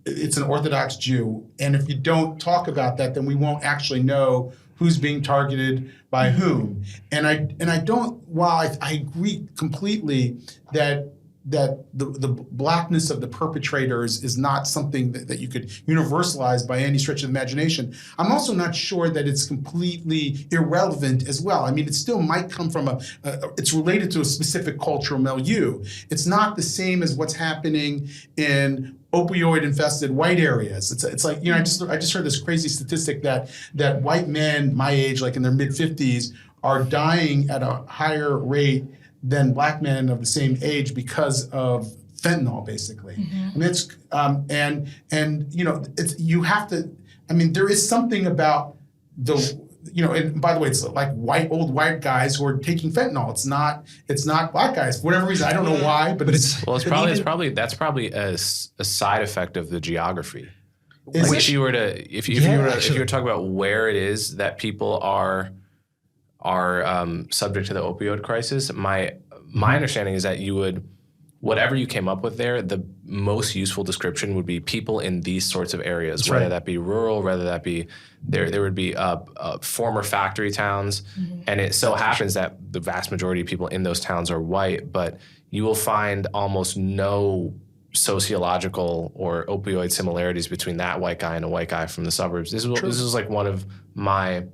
it's an Orthodox Jew. And if you don't talk about that, then we won't actually know who's being targeted by whom. And I don't, while I agree completely that the Blackness of the perpetrators is not something that you could universalize by any stretch of the imagination, I'm also not sure that it's completely irrelevant as well. I mean, it still might come from it's related to a specific cultural milieu. It's not the same as what's happening in opioid-infested white areas. It's like, I just heard this crazy statistic that white men my age, like in their mid-50s, are dying at a higher rate than Black men of the same age because of fentanyl, basically. I mean, it's it's you have to. I mean, there is something about and by the way, it's like old white guys who are taking fentanyl. It's not Black guys for whatever reason. I don't know why, but that's probably a side effect of the geography. If you were to talk about where it is that people are subject to the opioid crisis, my understanding is that whatever you came up with there, the most useful description would be people in these sorts of areas, whether that be rural, whether that be there would be former factory towns, and it so happens that the vast majority of people in those towns are white, but you will find almost no sociological or opioid similarities between that white guy and a white guy from the suburbs. This is like one of my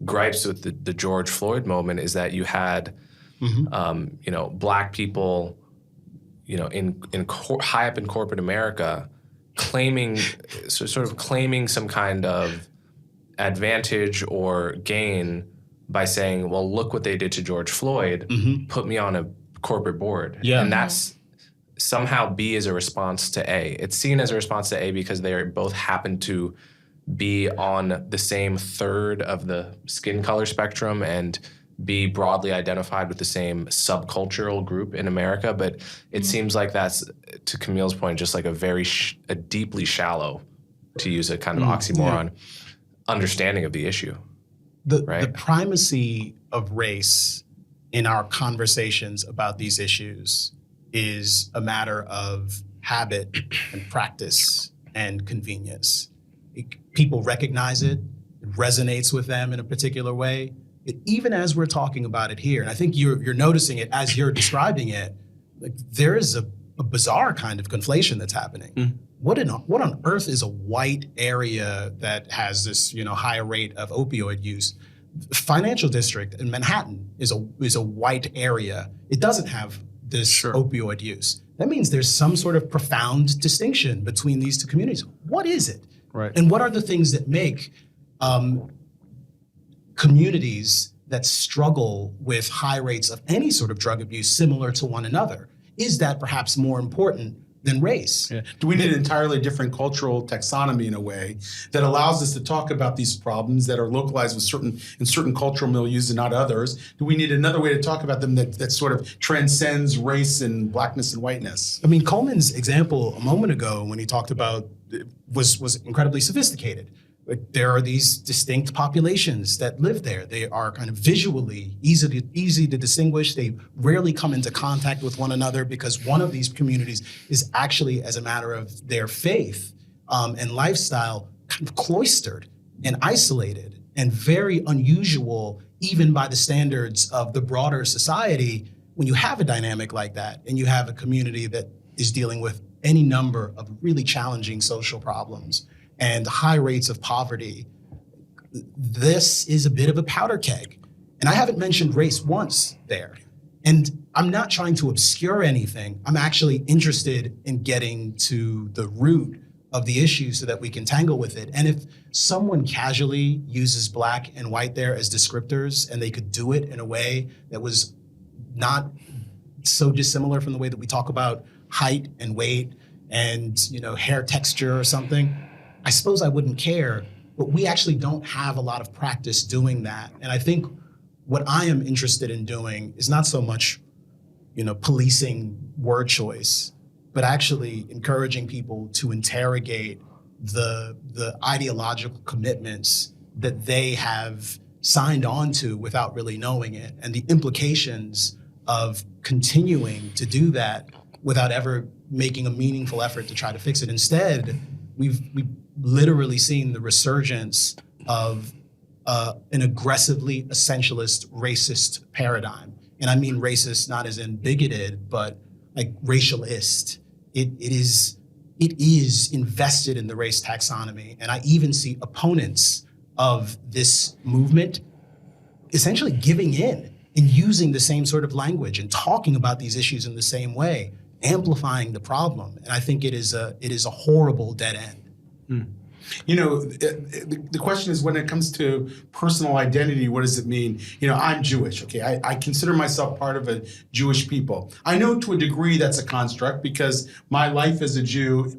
gripes with the George Floyd moment is that you had, Black people, high up in corporate America, claiming some kind of advantage or gain by saying, "Well, look what they did to George Floyd. Put me on a corporate board." And that's somehow B is a response to A. It's seen as a response to A because they both happen to be on the same third of the skin color spectrum and be broadly identified with the same subcultural group in America. But it seems like that's, to Camille's point, just like a very a deeply shallow to use a kind of oxymoron, understanding of the issue. The primacy of race in our conversations about these issues is a matter of habit and practice and convenience. People recognize it. It resonates with them in a particular way. Even as we're talking about it here, and I think you're noticing it as you're describing it, like there is a bizarre kind of conflation that's happening. What on earth is a white area that has this higher rate of opioid use? Financial district in Manhattan is a white area. It doesn't have this opioid use. That means there's some sort of profound distinction between these two communities. What is it? Right. And what are the things that make communities that struggle with high rates of any sort of drug abuse similar to one another? Is that perhaps more important than race? Yeah. Do we need an entirely different cultural taxonomy in a way that allows us to talk about these problems that are localized in certain cultural milieus and not others? Do we need another way to talk about them that sort of transcends race and blackness and whiteness? I mean, Coleman's example a moment ago when he talked about was incredibly sophisticated. Like, there are these distinct populations that live there. They are kind of visually easy to distinguish. They rarely come into contact with one another because one of these communities is actually, as a matter of their faith and lifestyle, kind of cloistered and isolated and very unusual, even by the standards of the broader society. When you have a dynamic like that and you have a community that is dealing with any number of really challenging social problems and high rates of poverty, this is a bit of a powder keg. And I haven't mentioned race once there. And I'm not trying to obscure anything. I'm actually interested in getting to the root of the issue so that we can tangle with it. And if someone casually uses black and white there as descriptors, and they could do it in a way that was not so dissimilar from the way that we talk about height and weight and hair texture or something, I suppose I wouldn't care, but we actually don't have a lot of practice doing that. And I think what I am interested in doing is not so much, policing word choice, but actually encouraging people to interrogate the ideological commitments that they have signed on to without really knowing it, and the implications of continuing to do that without ever making a meaningful effort to try to fix it. Instead, we've literally seen the resurgence of an aggressively essentialist racist paradigm. And I mean racist not as in bigoted, but like racialist. It is invested in the race taxonomy. And I even see opponents of this movement essentially giving in and using the same sort of language and talking about these issues in the same way, amplifying the problem. And I think it is a horrible dead end. The question is, when it comes to personal identity, what does it mean? I'm Jewish. Okay, I consider myself part of a Jewish people. I know to a degree that's a construct because my life as a Jew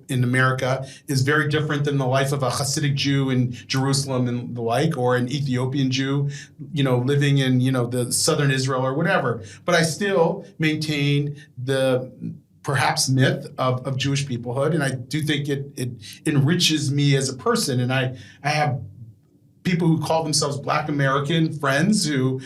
in America is very different than the life of a Hasidic Jew in Jerusalem and the like, or an Ethiopian Jew, living in, the southern Israel or whatever. But I still maintain the perhaps myth of Jewish peoplehood, and I do think it enriches me as a person. And I have people who call themselves Black American friends who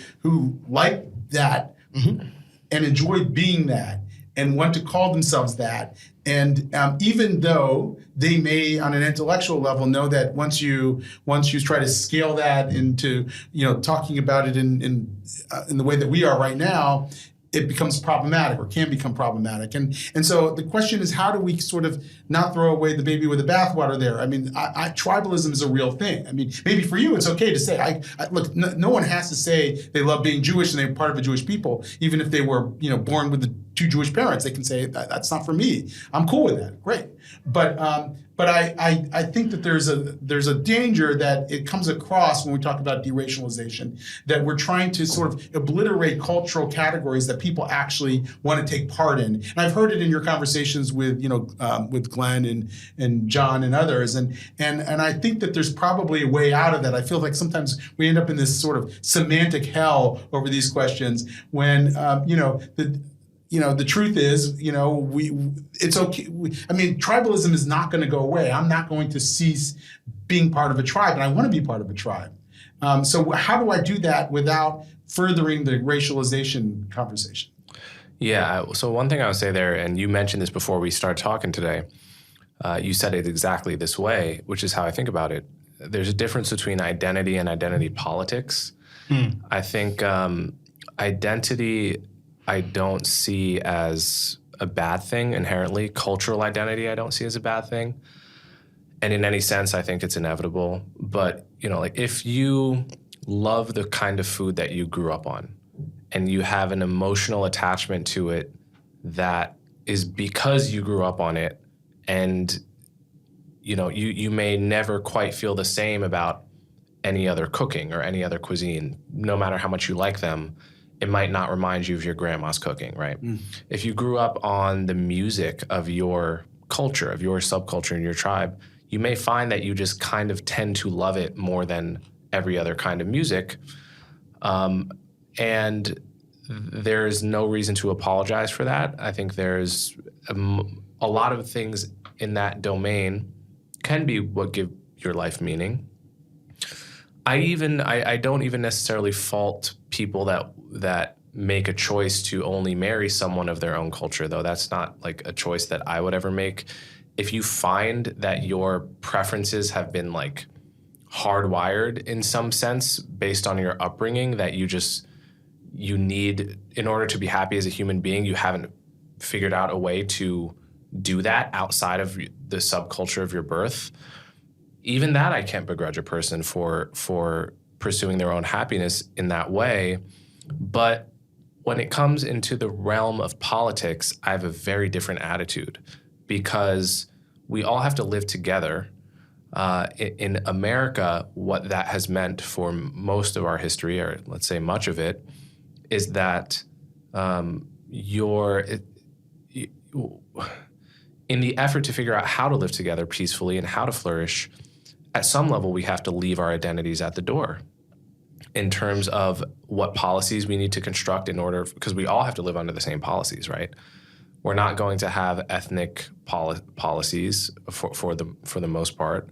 like that and enjoy being that and want to call themselves that. And even though they may, on an intellectual level, know that once you try to scale that into talking about it in the way that we are right now, it becomes problematic or can become problematic. And so the question is, how do we sort of not throw away the baby with the bathwater there? I mean, tribalism is a real thing. I mean, maybe for you, it's okay to say, look, no one has to say they love being Jewish and they're part of a Jewish people, even if they were, born with the two Jewish parents. They can say, that's not for me. I'm cool with that. Great. But I think that there's a danger that it comes across when we talk about deracialization, that we're trying to sort of obliterate cultural categories that people actually want to take part in. And I've heard it in your conversations with Glenn and John and others. And I think that there's probably a way out of that. I feel like sometimes we end up in this sort of semantic hell over these questions when the truth is, it's okay. Tribalism is not going to go away. I'm not going to cease being part of a tribe, and I want to be part of a tribe. So how do I do that without furthering the racialization conversation? Yeah. So one thing I would say there, and you mentioned this before we started talking today, you said it exactly this way, which is how I think about it. There's a difference between identity and identity politics. I think identity I don't see as a bad thing inherently. Cultural identity I don't see as a bad thing. And in any sense, I think it's inevitable. But, if you love the kind of food that you grew up on and you have an emotional attachment to it that is because you grew up on it, and, you may never quite feel the same about any other cooking or any other cuisine, no matter how much you like them, it might not remind you of your grandma's cooking, right? If you grew up on the music of your culture, of your subculture and your tribe, you may find that you just kind of tend to love it more than every other kind of music. And there's no reason to apologize for that. I think there's a lot of things in that domain can be what give your life meaning. I don't even necessarily fault people that make a choice to only marry someone of their own culture, though. That's not like a choice that I would ever make. If you find that your preferences have been like hardwired in some sense based on your upbringing, that you need, in order to be happy as a human being, you haven't figured out a way to do that outside of the subculture of your birth, even that I can't begrudge a person for pursuing their own happiness in that way. But when it comes into the realm of politics, I have a very different attitude, because we all have to live together. In America, what that has meant for most of our history, or let's say much of it, is that in the effort to figure out how to live together peacefully and how to flourish, at some level we have to leave our identities at the door in terms of what policies we need to construct in order, because we all have to live under the same policies, right? We're not going to have ethnic policies for the most part,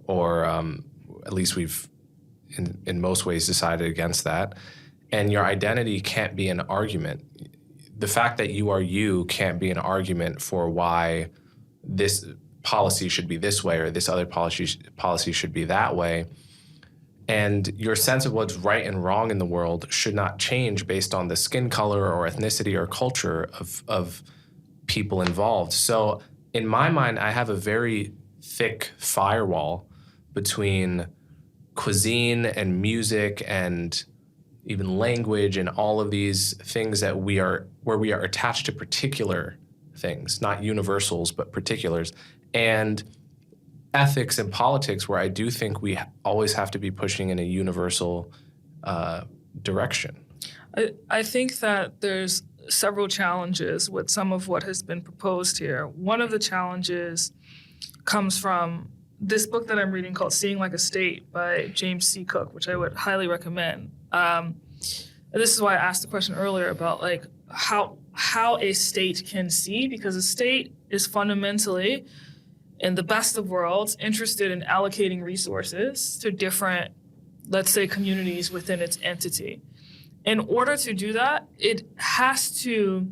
or at least we've in most ways decided against that. And your identity can't be an argument. The fact that you are you can't be an argument for why this policy should be this way or this other policy should be that way. And your sense of what's right and wrong in the world should not change based on the skin color or ethnicity or culture of people involved. So in my mind, I have a very thick firewall between cuisine and music and even language and all of these things that where we are attached to particular things, not universals, but particulars, and ethics and politics, where I do think we always have to be pushing in a universal direction. I think that there's several challenges with some of what has been proposed here. One of the challenges comes from this book that I'm reading called Seeing Like a State by James C. Cook, which I would highly recommend. And this is why I asked the question earlier about like how a state can see, because a state is fundamentally, in the best of worlds, interested in allocating resources to different, let's say, communities within its entity. In order to do that, it has to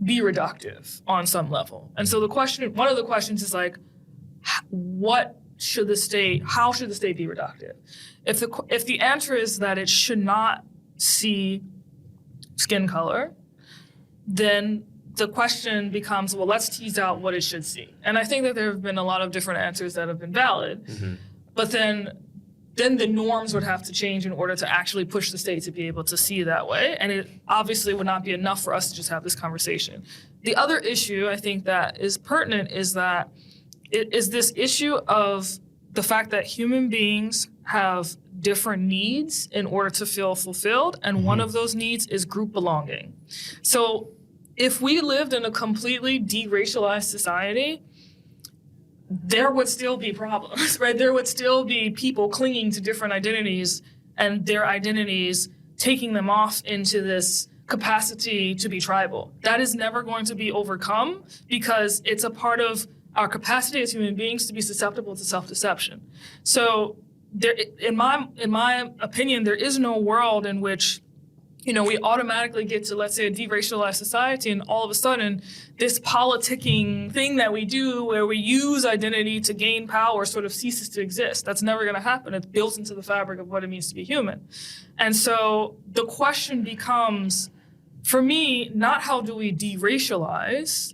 be reductive on some level. And so one of the questions is like, how should the state be reductive? If the answer is that it should not see skin color, then the question becomes, well, let's tease out what it should see. And I think that there have been a lot of different answers that have been valid, but then the norms would have to change in order to actually push the state to be able to see that way. And it obviously would not be enough for us to just have this conversation. The other issue I think that is pertinent is that it is this issue of the fact that human beings have different needs in order to feel fulfilled. And one of those needs is group belonging. So if we lived in a completely deracialized society, there would still be problems, right? There would still be people clinging to different identities and their identities taking them off into this capacity to be tribal. That is never going to be overcome because it's a part of our capacity as human beings to be susceptible to self-deception. So there, in my opinion, there is no world in which, we automatically get to, let's say, a deracialized society, and all of a sudden, this politicking thing that we do where we use identity to gain power sort of ceases to exist. That's never going to happen. It's built into the fabric of what it means to be human. And so the question becomes, for me, not how do we deracialize,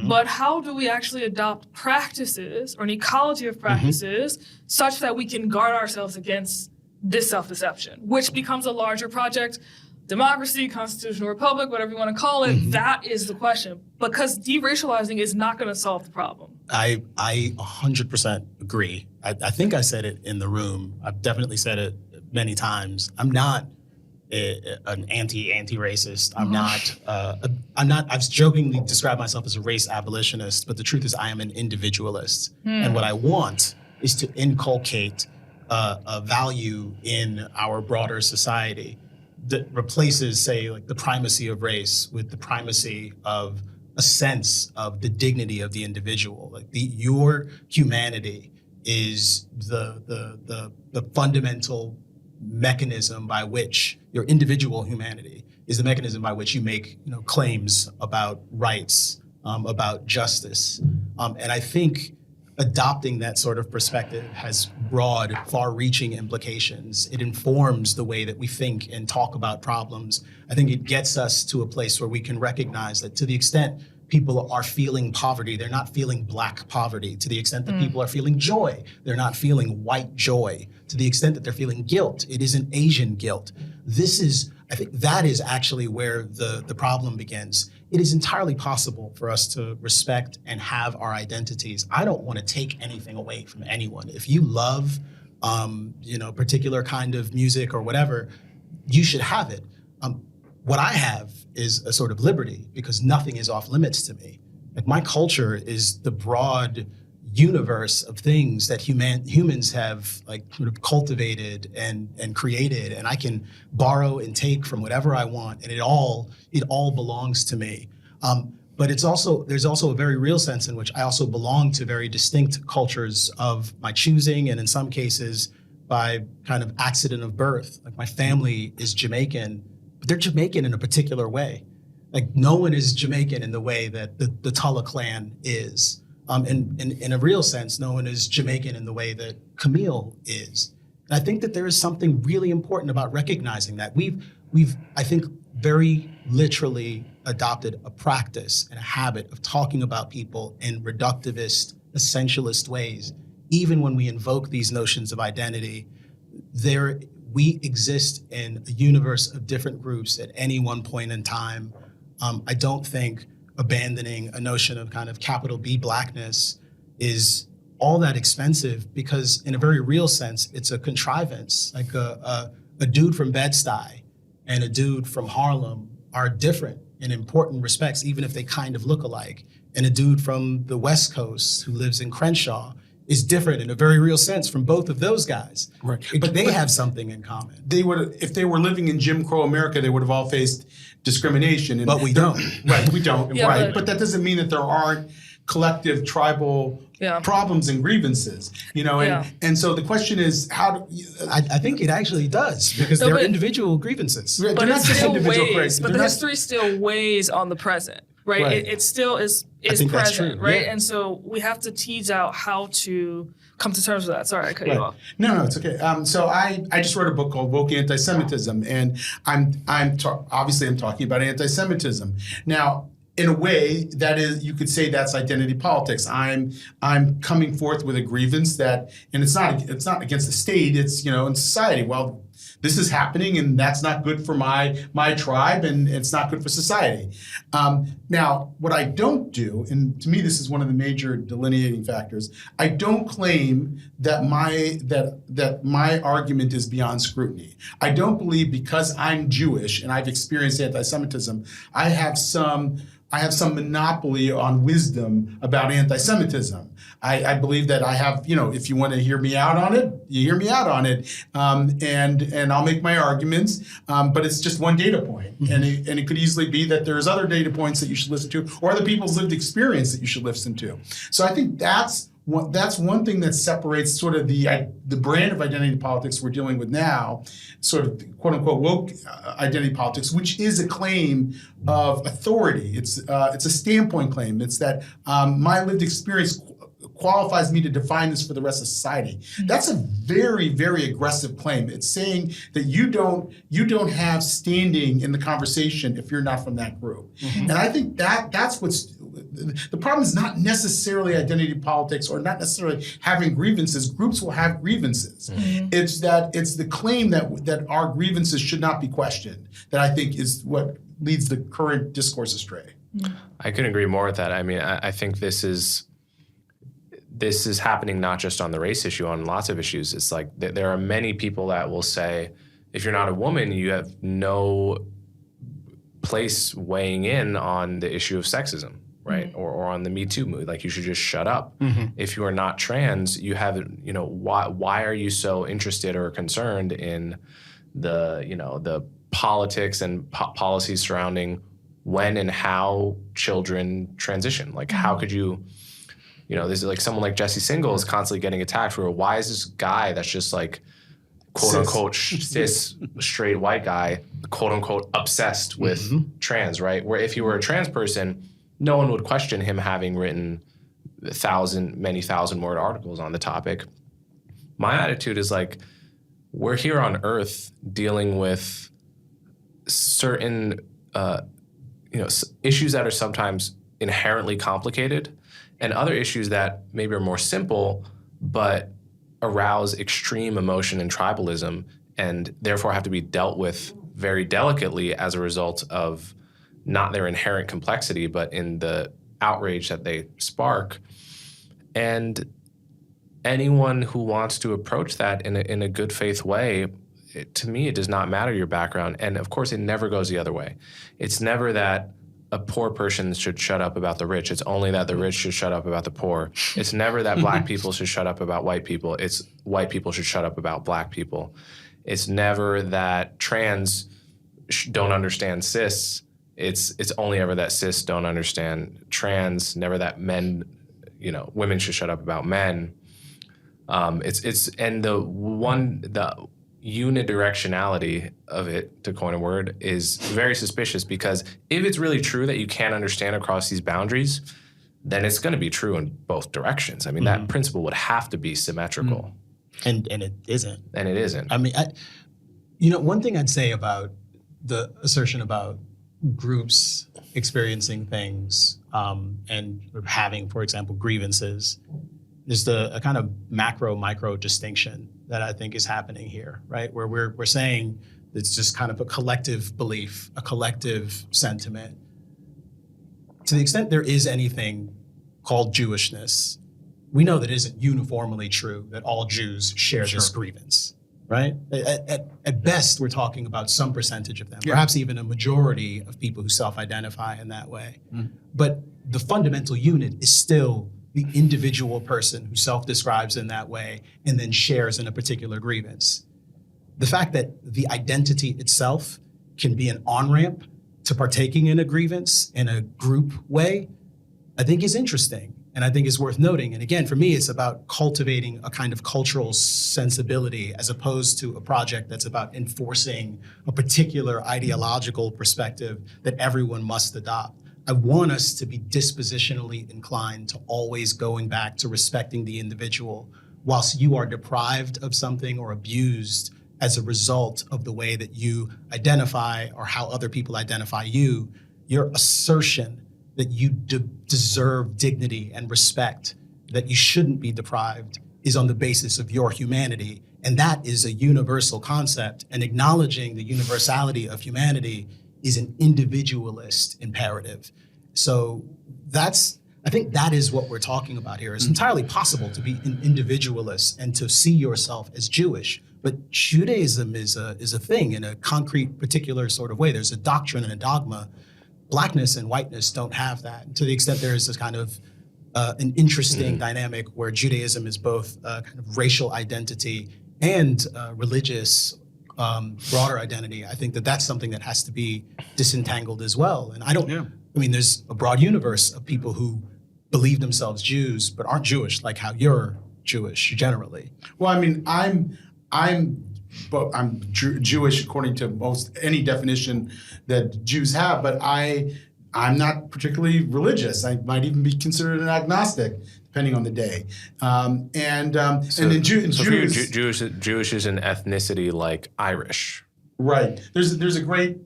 but how do we actually adopt practices or an ecology of practices such that we can guard ourselves against this self-deception, which becomes a larger project. Democracy, constitutional republic, whatever you want to call it, that is the question. Because deracializing is not going to solve the problem. I 100% agree. I think I said it in the room. I've definitely said it many times. I'm not an anti-racist. I've jokingly described myself as a race abolitionist, but the truth is I am an individualist. And what I want is to inculcate a value in our broader society that replaces, say, like the primacy of race with the primacy of a sense of the dignity of the individual. Like your humanity is the fundamental mechanism by which your individual humanity is the mechanism by which you make claims about rights, about justice, and I think adopting that sort of perspective has broad, far-reaching implications. It informs the way that we think and talk about problems. I think it gets us to a place where we can recognize that to the extent people are feeling poverty, they're not feeling Black poverty. To the extent that people are feeling joy, they're not feeling white joy. To the extent that they're feeling guilt, it isn't Asian guilt. I think that is actually where the problem begins. It is entirely possible for us to respect and have our identities. I don't want to take anything away from anyone. If you love, particular kind of music or whatever, you should have it. What I have is a sort of liberty because nothing is off limits to me. Like my culture is the broad universe of things that humans have like sort of cultivated and created, and I can borrow and take from whatever I want, and it all belongs to me. But there's also a very real sense in which I also belong to very distinct cultures of my choosing, and in some cases by kind of accident of birth. Like my family is Jamaican, but they're Jamaican in a particular way. Like no one is Jamaican in the way that the Tulla clan is. In a real sense, no one is Jamaican in the way that Camille is. And I think that there is something really important about recognizing that. We've I think, very literally adopted a practice and a habit of talking about people in reductivist, essentialist ways. Even when we invoke these notions of identity, we exist in a universe of different groups at any one point in time. I don't think abandoning a notion of kind of capital B Blackness is all that expensive because in a very real sense, it's a contrivance. Like a dude from Bed-Stuy and a dude from Harlem are different in important respects, even if they kind of look alike. And a dude from the West Coast who lives in Crenshaw is different in a very real sense from both of those guys. Right. But they have something in common. If they were living in Jim Crow America, they would have all faced discrimination. But we don't. Right, we don't. Yeah, right. But that doesn't mean that there aren't collective tribal problems and grievances, and so the question is how do I think it actually does because they're individual grievances. But they're not just individual weighs, but the history still weighs on the present, right? Right. It still is present, right? Yeah. And so we have to tease out how to come to terms with that. Sorry, I cut you off. No, it's okay. So I just wrote a book called Woke Anti-Semitism, and I'm talking about anti-Semitism. Now, in a way, that is, you could say that's identity politics. I'm coming forth with a grievance that, and it's not against the state. It's in society. Well, this is happening, and that's not good for my tribe, and it's not good for society. Now, what I don't do, and to me this is one of the major delineating factors, I don't claim that my argument is beyond scrutiny. I don't believe because I'm Jewish and I've experienced anti-Semitism, I have some monopoly on wisdom about anti-Semitism. I believe that I have, if you want to hear me out on it, you hear me out on it. And and I'll make my arguments, but it's just one data point. And it could easily be that there's other data points that you should listen to, or other people's lived experience that you should listen to. So I think that's one thing that separates sort of the brand of identity politics we're dealing with now, sort of quote unquote woke identity politics, which is a claim of authority. It's a standpoint claim. It's that my lived experience qualifies me to define this for the rest of society. That's a very, very aggressive claim. It's saying that you don't have standing in the conversation if you're not from that group. And I think that's what's the problem is not necessarily identity politics or not necessarily having grievances. Groups will have grievances. It's the claim that our grievances should not be questioned that I think is what leads the current discourse astray. I couldn't agree more with that. I mean, I think this is happening not just on the race issue, on lots of issues. It's like there are many people that will say, if you're not a woman, you have no place weighing in on the issue of sexism, right? Or on the Me Too movement. Like, you should just shut up. If you are not trans, you have, why are you so interested or concerned in the politics and policies surrounding when and how children transition? Like, how could you, there's like someone like Jesse Singal is constantly getting attacked for, why is this guy that's just like, quote unquote, cis, straight white guy, quote unquote, obsessed with trans, right? Where if he were a trans person, no one would question him having written many thousand word articles on the topic. My attitude is like, we're here on Earth dealing with certain, issues that are sometimes inherently complicated, and other issues that maybe are more simple, but arouse extreme emotion and tribalism, and therefore have to be dealt with very delicately as a result of not their inherent complexity, but in the outrage that they spark. And anyone who wants to approach that in a good faith way, to me, it does not matter your background. And of course, it never goes the other way. It's never that a poor person should shut up about the rich. It's only that the rich should shut up about the poor. It's never that black people should shut up about white people. It's white people should shut up about black people. It's never that trans don't understand cis. It's only ever that cis don't understand trans. Never that men, women should shut up about men. And the unidirectionality of it, to coin a word, is very suspicious, because if it's really true that you can't understand across these boundaries, then it's going to be true in both directions. I mean, that principle would have to be symmetrical. And it isn't. And it isn't. I mean, one thing I'd say about the assertion about groups experiencing things and having, for example, grievances, there's a kind of macro-micro distinction that I think is happening here, right? Where we're saying it's just kind of a collective belief, a collective sentiment. To the extent there is anything called Jewishness, we know that it isn't uniformly true that all Jews share this grievance, right? At best, we're talking about some percentage of them, perhaps even a majority of people who self-identify in that way. But the fundamental unit is still the individual person who self-describes in that way and then shares in a particular grievance. The fact that the identity itself can be an on-ramp to partaking in a grievance in a group way, I think is interesting, and I think is worth noting. And again, for me, it's about cultivating a kind of cultural sensibility as opposed to a project that's about enforcing a particular ideological perspective that everyone must adopt. I want us to be dispositionally inclined to always going back to respecting the individual, whilst you are deprived of something or abused as a result of the way that you identify or how other people identify you. Your assertion that you deserve dignity and respect, that you shouldn't be deprived, is on the basis of your humanity. And that is a universal concept. And acknowledging the universality of humanity is an individualist imperative. So I think that is what we're talking about here. It's entirely possible to be an individualist and to see yourself as Jewish, but Judaism is a thing in a concrete, particular sort of way. There's a doctrine and a dogma. Blackness and whiteness don't have that. And to the extent there is this kind of an interesting dynamic where Judaism is both kind of racial identity and religious broader identity, I think that that's something that has to be disentangled as well. And I mean, there's a broad universe of people who believe themselves Jews but aren't Jewish, like how you're Jewish generally. Well, I mean, I'm Jewish according to most any definition that Jews have, but I'm not particularly religious. I might even be considered an agnostic, depending on the day. And in Jews, Jewish is an ethnicity like Irish. Right. There's a great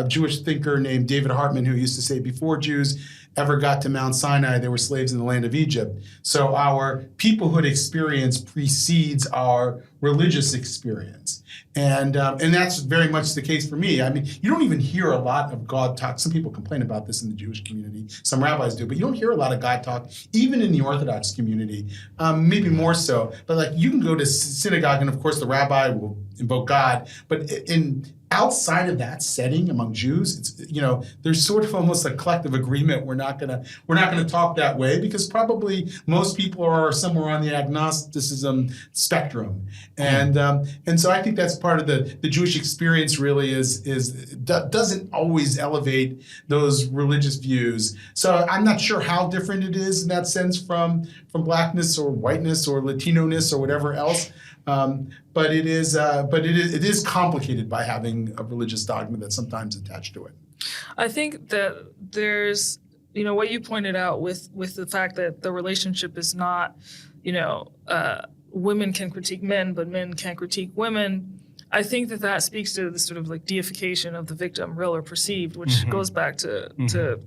Jewish thinker named David Hartman who used to say, before Jews ever got to Mount Sinai, they were slaves in the land of Egypt. So our peoplehood experience precedes our religious experience. And that's very much the case for me. I mean, you don't even hear a lot of God talk. Some people complain about this in the Jewish community. Some rabbis do, but you don't hear a lot of God talk, even in the Orthodox community, maybe more so. But like, you can go to synagogue and of course the rabbi will invoke God, but outside of that setting among Jews, it's, there's sort of almost a collective agreement. We're not gonna talk that way because probably most people are somewhere on the agnosticism spectrum, and so I think that's part of the Jewish experience. Really, doesn't always elevate those religious views. So I'm not sure how different it is in that sense from blackness or whiteness or Latino-ness or whatever else. But it is complicated by having a religious dogma that's sometimes attached to it. I think that there's, what you pointed out with the fact that the relationship is not, women can critique men, but men can't critique women. I think that speaks to the sort of like deification of the victim, real or perceived, which goes back to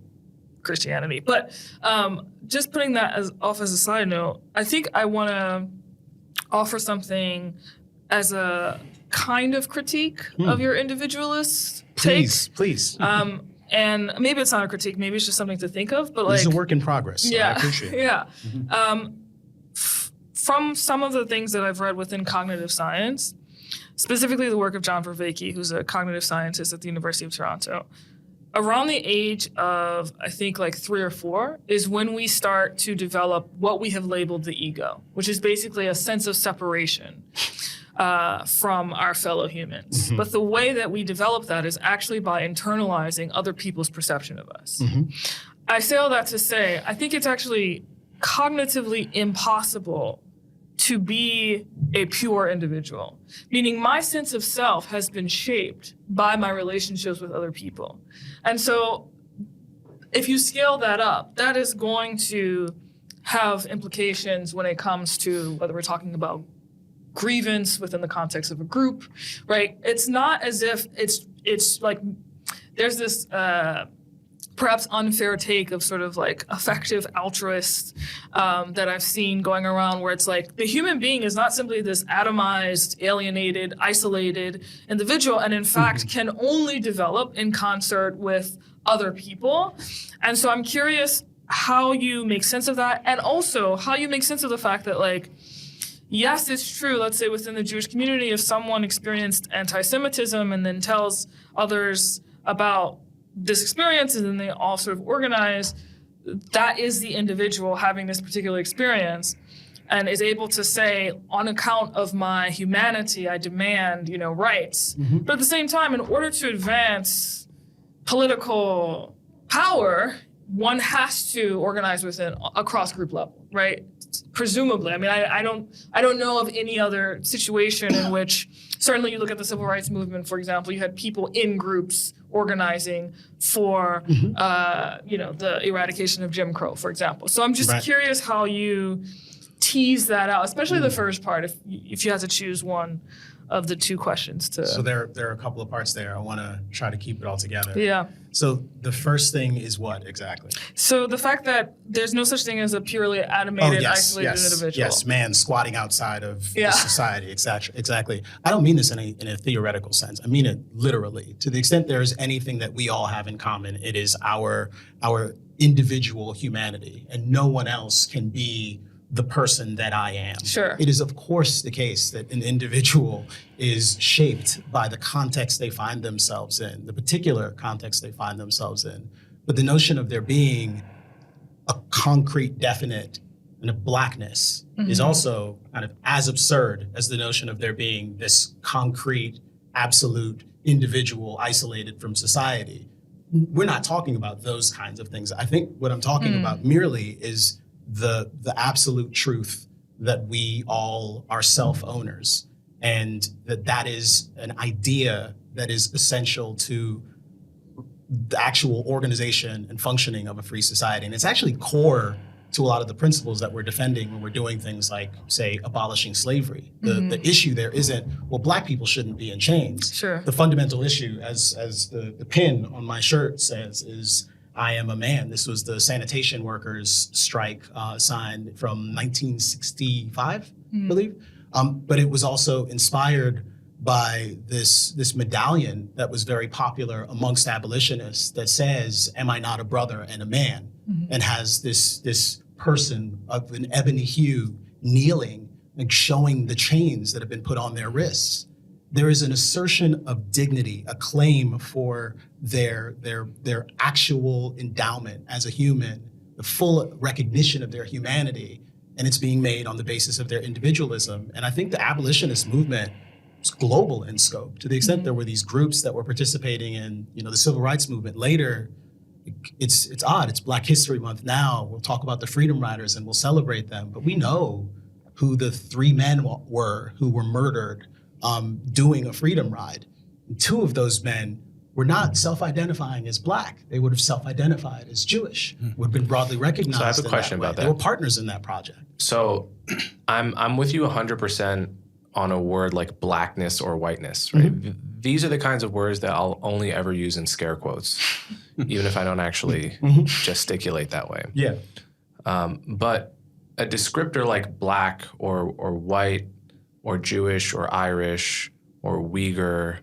Christianity. But just putting that off as a side note, I think I want to offer something as a kind of critique of your individualist take. Please. And maybe it's not a critique, maybe it's just something to think of, but it's a work in progress. So I appreciate it. Yeah. From some of the things that I've read within cognitive science, specifically the work of John Vervaeke, who's a cognitive scientist at the University of Toronto, around the age of, I think, like 3 or 4 is when we start to develop what we have labeled the ego, which is basically a sense of separation from our fellow humans. But the way that we develop that is actually by internalizing other people's perception of us. I say all that to say, I think it's actually cognitively impossible to be a pure individual, meaning my sense of self has been shaped by my relationships with other people. And so if you scale that up, that is going to have implications when it comes to whether we're talking about grievance within the context of a group, right? It's not as if it's like there's this perhaps unfair take of sort of like effective altruist that I've seen going around where it's like the human being is not simply this atomized, alienated, isolated individual, and in fact can only develop in concert with other people. And so I'm curious how you make sense of that, and also how you make sense of the fact that, like, yes, it's true, let's say within the Jewish community, if someone experienced anti-Semitism and then tells others about this experience and then they all sort of organize, that is the individual having this particular experience and is able to say, on account of my humanity, I demand, rights. But at the same time, in order to advance political power, one has to organize within a cross-group level, right? Presumably. I mean, I don't know of any other situation in which, certainly you look at the civil rights movement, for example, you had people in groups organizing for, the eradication of Jim Crow, for example. So I'm just curious how you tease that out, especially the first part, if you had to choose one of the two questions to. So there are a couple of parts there. I want to try to keep it all together. Yeah. So the first thing is what exactly? So the fact that there's no such thing as a purely animated, isolated individual. Yes, man squatting outside of the society. Exactly. I don't mean this in a theoretical sense. I mean it literally. To the extent there is anything that we all have in common, it is our individual humanity, and no one else can be the person that I am. Sure. It is, of course, the case that an individual is shaped by the context they find themselves in, the particular context they find themselves in. But the notion of there being a concrete, definite, and a blackness is also kind of as absurd as the notion of there being this concrete, absolute individual isolated from society. We're not talking about those kinds of things. I think what I'm talking about merely is the absolute truth that we all are self-owners, and that is an idea that is essential to the actual organization and functioning of a free society. And it's actually core to a lot of the principles that we're defending when we're doing things like, say, abolishing slavery. The issue there isn't, well, Black people shouldn't be in chains. Sure. The fundamental issue, as the pin on my shirt says, is I am a man. This was the sanitation workers strike signed from 1965, I believe. But it was also inspired by this medallion that was very popular amongst abolitionists that says, am I not a brother and a man? And has this person of an ebony hue kneeling and showing the chains that have been put on their wrists. There is an assertion of dignity, a claim for their actual endowment as a human, the full recognition of their humanity, and it's being made on the basis of their individualism. And I think the abolitionist movement is global in scope, to the extent there were these groups that were participating in, the civil rights movement later. It's odd. It's Black History Month now. We'll talk about the Freedom Riders and we'll celebrate them. But we know who the 3 men were who were murdered doing a freedom ride. And 2 of those men were not self-identifying as Black. They would have self-identified as Jewish, would have been broadly recognized. So I have a question about that. They were partners in that project. So I'm with you 100% on a word like Blackness or whiteness, right? These are the kinds of words that I'll only ever use in scare quotes, even if I don't actually gesticulate that way. Yeah. But a descriptor like Black or white or Jewish or Irish or Uyghur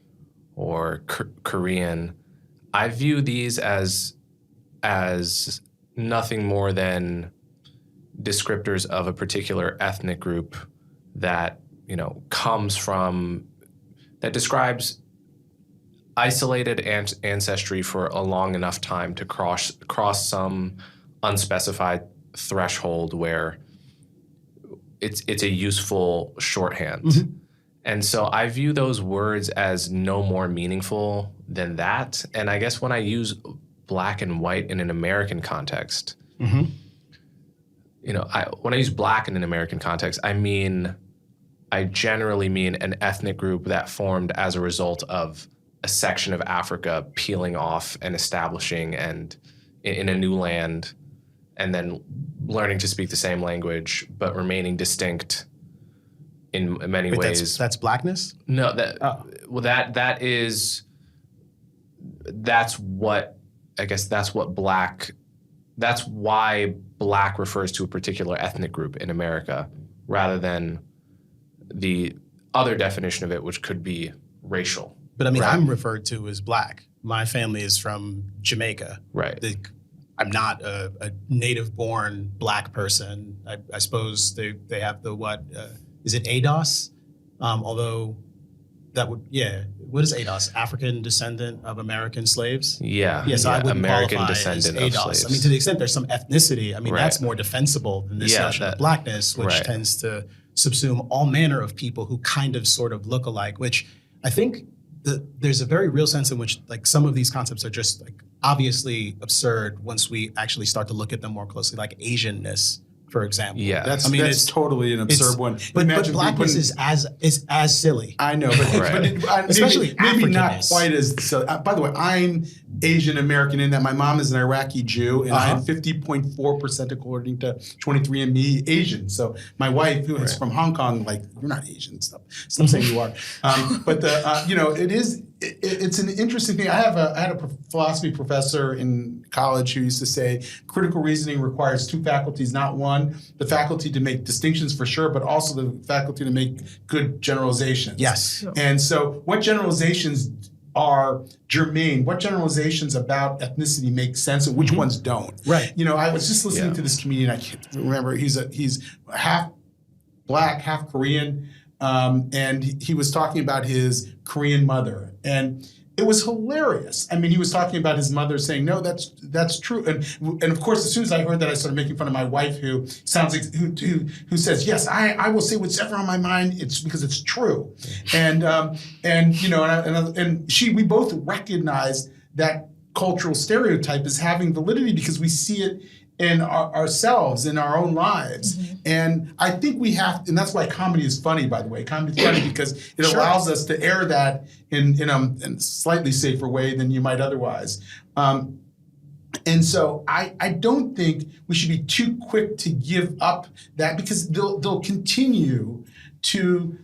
or Korean, I view these as nothing more than descriptors of a particular ethnic group that that describes isolated ancestry for a long enough time to cross some unspecified threshold where it's a useful shorthand. And so I view those words as no more meaningful than that. And I guess when I use Black and white in an American context, when I use Black in an American context, I generally mean an ethnic group that formed as a result of a section of Africa peeling off and establishing and in a new land, and then learning to speak the same language but remaining distinct in many ways. That's Blackness? No, that's why Black refers to a particular ethnic group in America rather than the other definition of it, which could be racial. But I'm referred to as Black. My family is from Jamaica. Right. I'm not a native-born Black person. I suppose they have the is it ADOS? Although that would, what is ADOS? African descendant of American slaves? Yeah. Yes, I wouldn't American qualify descendant as ADOS. of slaves. To the extent there's some ethnicity, that's more defensible than this notion of Blackness, which tends to subsume all manner of people who kind of sort of look alike, which I think there's a very real sense in which some of these concepts are just obviously absurd once we actually start to look at them more closely, like Asianness, for example. Yeah, that's totally an absurd one. But Blackness is as silly. I know, but especially maybe not Africanness. quite as silly. By the way, I'm Asian American in that my mom is an Iraqi Jew, and I am 50.4% according to 23andMe Asian. So my wife, who is from Hong Kong, you're not Asian. Stop saying you are. But it's an interesting thing. I had a philosophy professor in college who used to say critical reasoning requires 2 faculties, not one: the faculty to make distinctions for sure, but also the faculty to make good generalizations. Yes. And so what generalizations are germane? What generalizations about ethnicity make sense and which ones don't? Right. I was just listening to this comedian. I can't remember. He's half Black, half Korean. And he was talking about his Korean mother. And it was hilarious. I mean, he was talking about his mother saying, "No, that's true." And of course, as soon as I heard that, I started making fun of my wife, who sounds like, who says, "Yes, I will say what's ever on my mind. It's because it's true." And you know, and we both recognize that cultural stereotype as having validity because we see it in ourselves, in our own lives. Mm-hmm. And I think we have, and that's why comedy is funny, by the way. Comedy is funny because it allows us to air that in a slightly safer way than you might otherwise. And so I don't think we should be too quick to give up that, because they'll continue to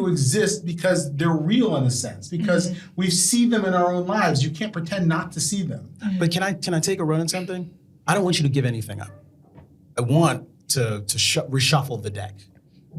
exist because they're real in a sense, because mm-hmm. we see them in our own lives. You can't pretend not to see them. But can I take a run at something? I don't want you to give anything up. I want to reshuffle the deck.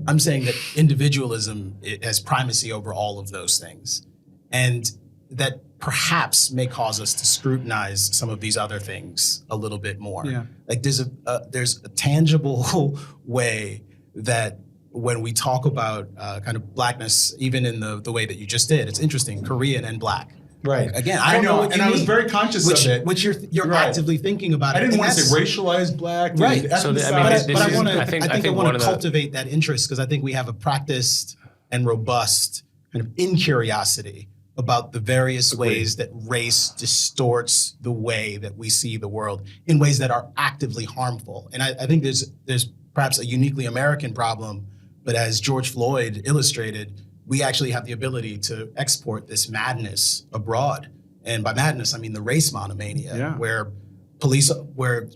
I'm saying that individualism has primacy over all of those things, and that perhaps may cause us to scrutinize some of these other things a little bit more. Yeah. Like there's a tangible way that when we talk about kind of blackness, even in the way that you just did, it's interesting, Korean and black. Right. Again, I don't know what you mean. I was very conscious of it. Which you're right. Actively thinking about it. I didn't want to say racialized black. Right. So I want to cultivate that interest, because I think we have a practiced and robust kind of incuriosity about the various ways that race distorts the way that we see the world in ways that are actively harmful. And I think there's perhaps a uniquely American problem, but as George Floyd illustrated, we actually have the ability to export this madness abroad. And by madness, I mean the race monomania, where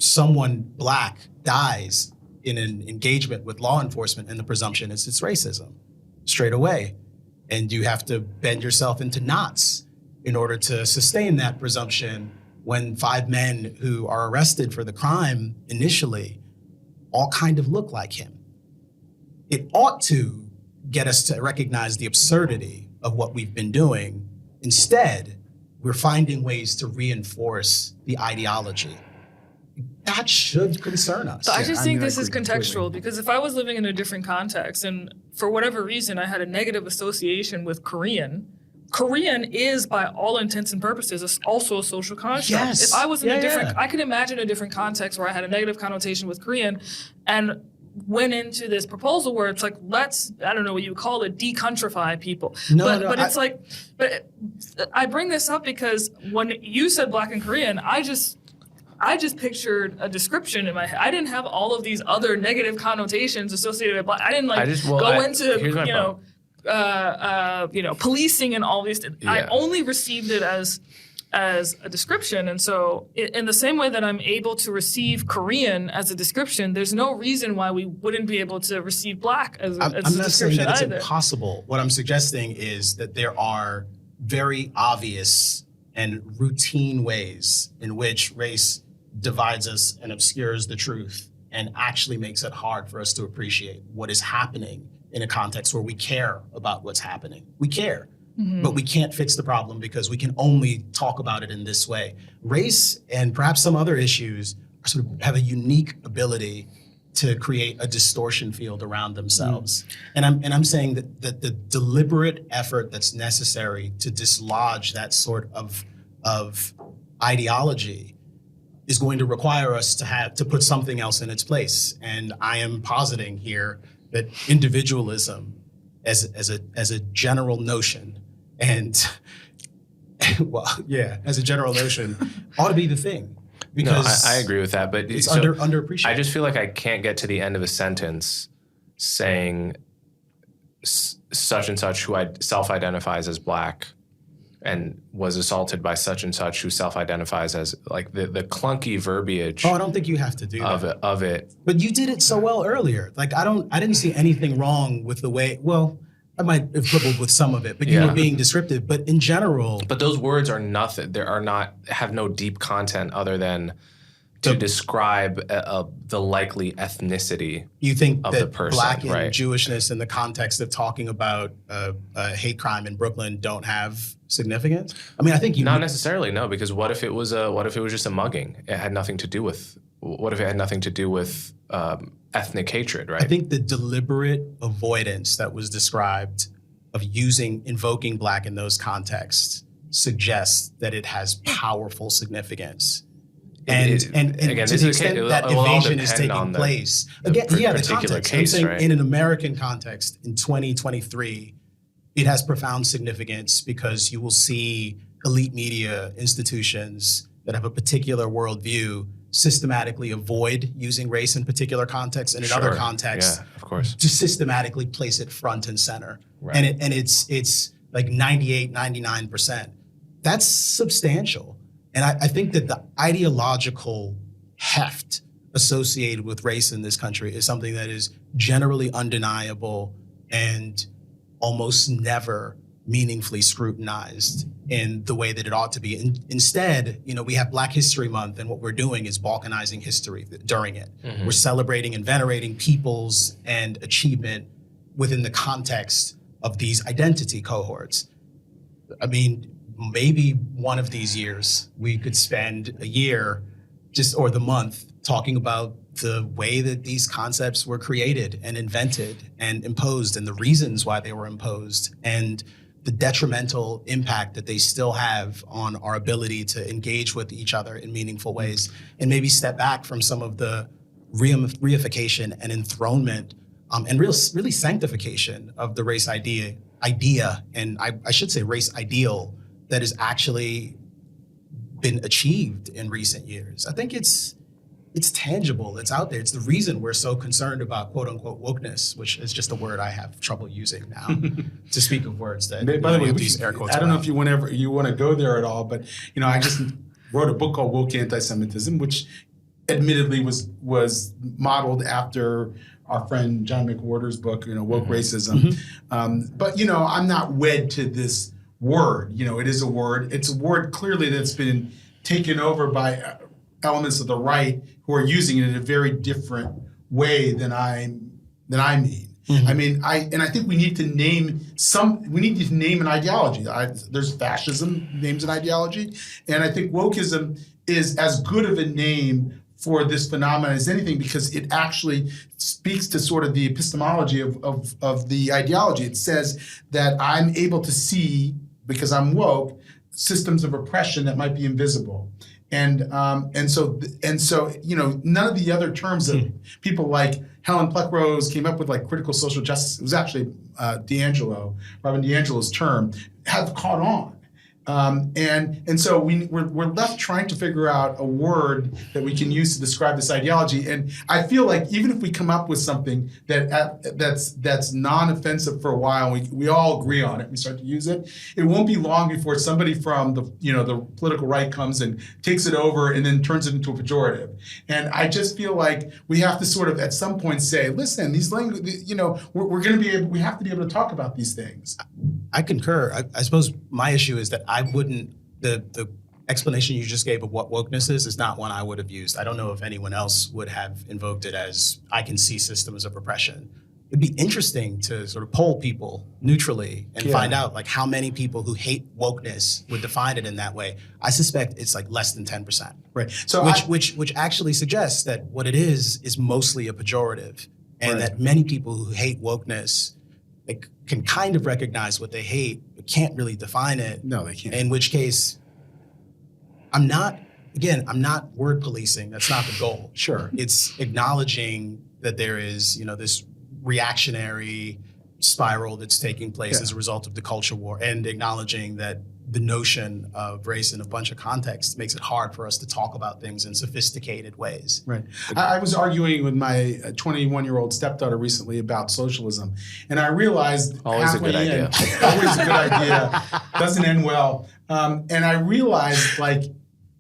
someone black dies in an engagement with law enforcement, and the presumption is it's racism straight away. And you have to bend yourself into knots in order to sustain that presumption when 5 men who are arrested for the crime initially all kind of look like him. It ought to get us to recognize the absurdity of what we've been doing. Instead, we're finding ways to reinforce the ideology. That should concern us. So I just think this is contextual, because if I was living in a different context and for whatever reason I had a negative association with Korean is, by all intents and purposes, also a social construct. Yes. If I was in I could imagine a different context where I had a negative connotation with Korean and went into this proposal where it's like, let's, I don't know what you would call it, decountrify people. But I bring this up because when you said black and Korean, I just pictured a description in my head. I didn't have all of these other negative connotations associated with black. I didn't go into policing and all these. Yeah. I only received it as a description. And so in the same way that I'm able to receive Korean as a description, there's no reason why we wouldn't be able to receive black as a description. I'm not saying that it's impossible. What I'm suggesting is that there are very obvious and routine ways in which race divides us and obscures the truth and actually makes it hard for us to appreciate what is happening in a context where we care about what's happening. We care. Mm-hmm. But we can't fix the problem because we can only talk about it in this way. Race and perhaps some other issues sort of have a unique ability to create a distortion field around themselves. Mm-hmm. And I'm saying that the deliberate effort that's necessary to dislodge that sort of ideology is going to require us to put something else in its place. And I am positing here that individualism as a general notion, and as a general notion, ought to be the thing. Because I agree with that, but it's underappreciated. I just feel like I can't get to the end of a sentence saying such and such who self-identifies as black and was assaulted by such and such who self-identifies as, like, the clunky verbiage. Oh, I don't think you have to do that. Of it. But you did it so well earlier. Like, I didn't see anything wrong with the way, well, I might have quibbled with some of it, but you were being descriptive. But in general, but those words are nothing. Have no deep content other than to describe the likely ethnicity. You think of that the person, black and right? Jewishness in the context of talking about a hate crime in Brooklyn don't have significance? I mean, I think not necessarily, no, because what if it was just a mugging? It had nothing to do with. What if it had nothing to do with ethnic hatred, right? I think the deliberate avoidance that was described of invoking black in those contexts suggests that it has powerful significance. Again, to the extent that evasion is taking place, the context. I'm saying right? In an American context, in 2023, it has profound significance because you will see elite media institutions that have a particular worldview systematically avoid using race in particular contexts, and in other contexts, of course, to systematically place it front and center. Right. And it's like 98, 99%. That's substantial. And I think that the ideological heft associated with race in this country is something that is generally undeniable and almost never meaningfully scrutinized in the way that it ought to be. Instead, we have Black History Month, and what we're doing is balkanizing history during it. Mm-hmm. We're celebrating and venerating peoples and achievement within the context of these identity cohorts. I mean, maybe one of these years we could spend a year or the month talking about the way that these concepts were created and invented and imposed, and the reasons why they were imposed, and the detrimental impact that they still have on our ability to engage with each other in meaningful ways, and maybe step back from some of the reification and enthronement and really sanctification of the race idea, and I should say race ideal, that has actually been achieved in recent years. I think it's tangible, it's out there. It's the reason we're so concerned about quote unquote wokeness, which is just a word I have trouble using now to speak of words that by the way, these air quotes. I don't know if you want to go there at all, but I just wrote a book called Woke Anti-Semitism, which admittedly was modeled after our friend John McWhorter's book, Woke Racism. Mm-hmm. But I'm not wed to this word. It is a word. It's a word clearly that's been taken over by elements of the right who are using it in a very different way than I mean. Mm-hmm. I mean, I think we need to name an ideology. There's fascism, names an ideology, and I think wokeism is as good of a name for this phenomenon as anything, because it actually speaks to sort of the epistemology of the ideology. It says that I'm able to see, because I'm woke, systems of oppression that might be invisible. And so none of the other terms that people like Helen Pluckrose came up with, like critical social justice, it was actually Robin DiAngelo's term, have caught on. And so we're left trying to figure out a word that we can use to describe this ideology. And I feel like even if we come up with something that's non-offensive for a while, we all agree on it, we start to use it, it won't be long before somebody from the political right comes and takes it over and then turns it into a pejorative. And I just feel like we have to sort of at some point say, listen, these language, we're going to be able, we have to be able to talk about these things. I concur. I suppose my issue is that I wouldn't, the explanation you just gave of what wokeness is not one I would have used. I don't know if anyone else would have invoked it as, I can see systems of oppression. It'd be interesting to sort of poll people neutrally and find out like how many people who hate wokeness would define it in that way. I suspect it's like less than 10%. Right. So which actually suggests that what it is mostly a pejorative, and that many people who hate wokeness can kind of recognize what they hate, but can't really define it. No, they can't. In which case, I'm not word policing. That's not the goal. Sure. It's acknowledging that there is, this reactionary spiral that's taking place as a result of the culture war, and acknowledging that the notion of race in a bunch of contexts makes it hard for us to talk about things in sophisticated ways. Right. I was arguing with my 21-year-old stepdaughter recently about socialism, and I realized always a good idea. Always a good idea. Doesn't end well. And I realized, like,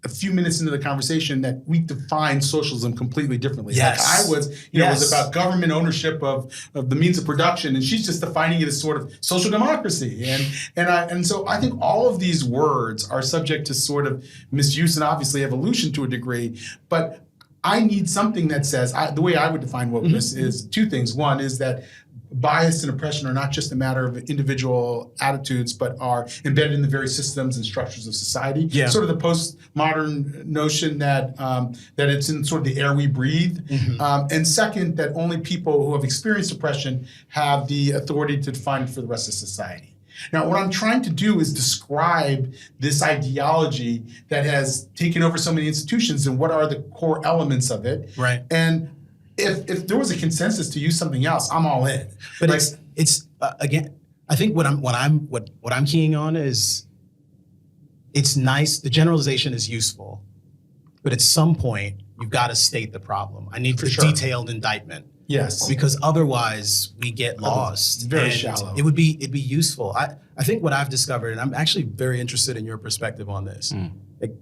a few minutes into the conversation, that we define socialism completely differently. Yes. Like I was, it was about government ownership of the means of production, and she's just defining it as sort of social democracy. And so I think all of these words are subject to sort of misuse and obviously evolution to a degree, but I need something that says, the way I would define wokeness is two things. One is that bias and oppression are not just a matter of individual attitudes, but are embedded in the very systems and structures of society. Yeah. Sort of the postmodern notion that it's in sort of the air we breathe. Mm-hmm. And second, that only people who have experienced oppression have the authority to define it for the rest of society. Now, what I'm trying to do is describe this ideology that has taken over so many institutions and what are the core elements of it. Right. And if there was a consensus to use something else, I'm all in. But it's again, I think what I'm keying on is it's nice. The generalization is useful, but at some point you've got to state the problem. I need the detailed indictment. Yes. Because otherwise we get lost. It's very shallow. It'd be useful. I think what I've discovered, and I'm actually very interested in your perspective on this. Like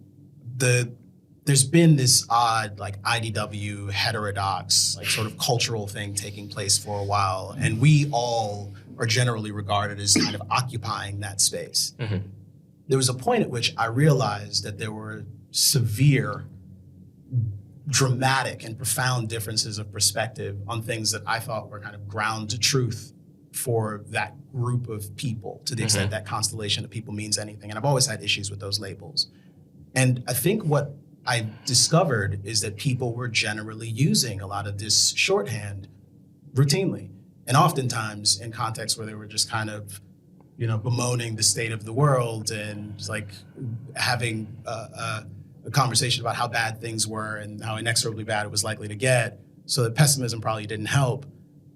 there's been this odd like IDW heterodox like sort of cultural thing taking place for a while, and we all are generally regarded as kind of occupying that space. Mm-hmm. There was a point at which I realized that there were severe, dramatic and profound differences of perspective on things that I thought were kind of ground to truth for that group of people, to the extent that constellation of people means anything. And I've always had issues with those labels. And I think what I discovered is that people were generally using a lot of this shorthand routinely, and oftentimes in contexts where they were just kind of, bemoaning the state of the world and like having a conversation about how bad things were and how inexorably bad it was likely to get. So that pessimism probably didn't help.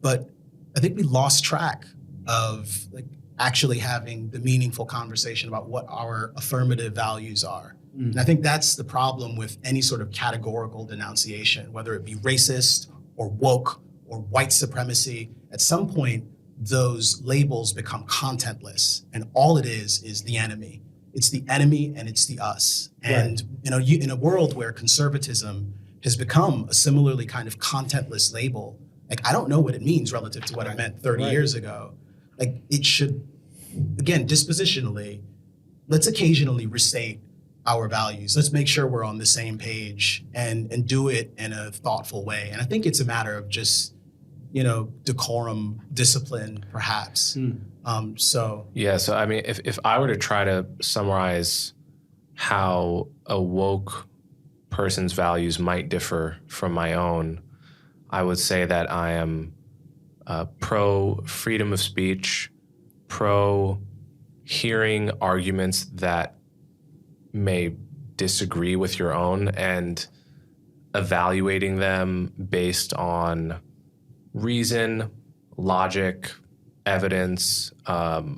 But I think we lost track of like actually having the meaningful conversation about what our affirmative values are. And I think that's the problem with any sort of categorical denunciation, whether it be racist or woke or white supremacy. At some point, those labels become contentless, and all it is the enemy. It's the enemy and it's the us. And in a world where conservatism has become a similarly kind of contentless label, like I don't know what it means relative to what it meant 30 years ago. Like it should, again, dispositionally, let's occasionally restate our values. Let's make sure we're on the same page and do it in a thoughtful way. And I think it's a matter of just, decorum, discipline, perhaps. So I mean, if I were to try to summarize how a woke person's values might differ from my own, I would say that I am pro freedom of speech, pro hearing arguments that may disagree with your own and evaluating them based on reason, logic, evidence, the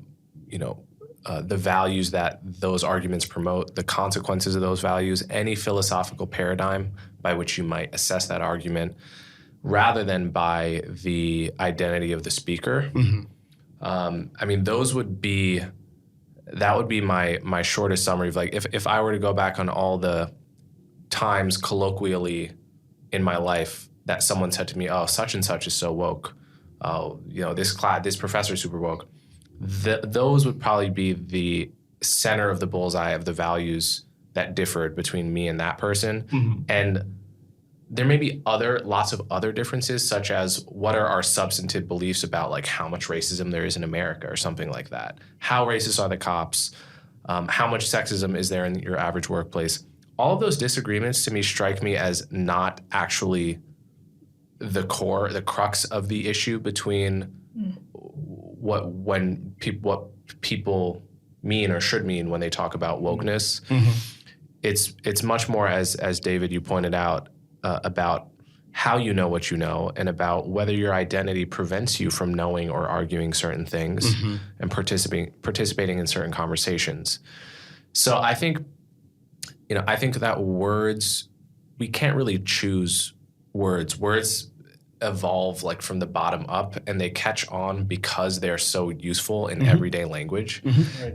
values that those arguments promote, the consequences of those values, any philosophical paradigm by which you might assess that argument, rather than by the identity of the speaker. I mean, that would be my shortest summary of like, if I were to go back on all the times colloquially in my life that someone said to me, oh, such and such is so woke. Oh, this professor is super woke. Those would probably be the center of the bullseye of the values that differed between me and that person. And there may be lots of other differences, such as what are our substantive beliefs about like how much racism there is in America or something like that. How racist are the cops? How much sexism is there in your average workplace? All of those disagreements to me strike me as not actually the crux of the issue between what people mean or should mean when they talk about wokeness. It's much more, as David, you pointed out, about how you know what you know and about whether your identity prevents you from knowing or arguing certain things and participating in certain conversations. So I think that words, we can't really choose words. Words evolve like from the bottom up, and they catch on because they're so useful in everyday language.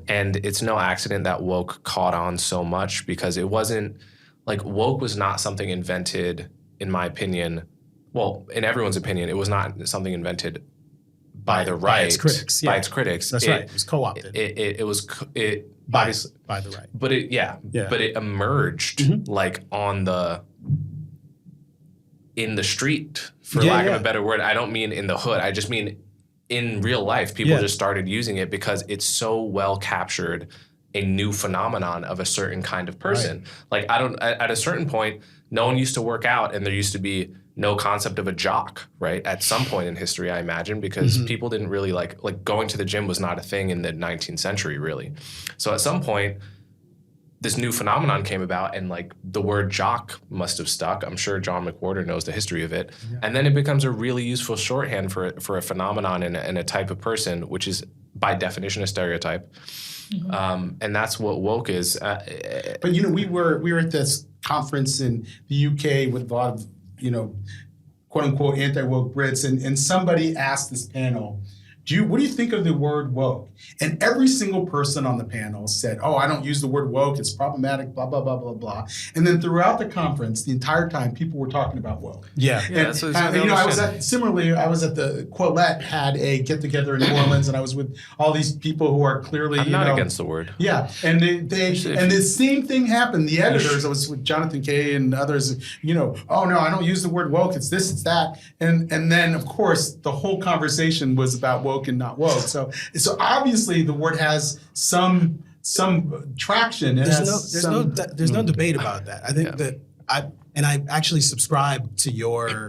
And it's no accident that woke caught on so much, because it wasn't like woke was not something invented, in my opinion. Well, in everyone's opinion, it was not something invented by the right. By its critics. By its critics. That's right. It was co-opted. It was by the right. But it emerged like in the street, for lack of a better word. I don't mean in the hood. I just mean in real life. People just started using it because it's so well captured a new phenomenon of a certain kind of person. Like at a certain point, no one used to work out, and there used to be no concept of a jock, right? At some point in history, I imagine, because people didn't really like going to the gym was not a thing in the 19th century, really. So at some point, this new phenomenon came about, and like the word jock must have stuck. I'm sure John McWhorter knows the history of it. Yeah. And then it becomes a really useful shorthand for a phenomenon and a type of person, which is by definition a stereotype. And that's what woke is. But we were at this conference in the UK with a lot of quote unquote anti-woke Brits, and somebody asked this panel, what do you think of the word woke? And every single person on the panel said, oh, I don't use the word woke, it's problematic, blah, blah, blah, blah, blah. And then throughout the conference, the entire time, people were talking about woke. Yeah. That's what I was at the Quillette, had a get-together in New Orleans, and I was with all these people who are clearly, I'm not against the word. Yeah, and the same thing happened. The editors, I was with Jonathan Kay and others, oh no, I don't use the word woke, it's this, it's that. And then, of course, the whole conversation was about woke and not woke. So obviously the word has some traction. There's no debate about that. I think that I actually subscribe to your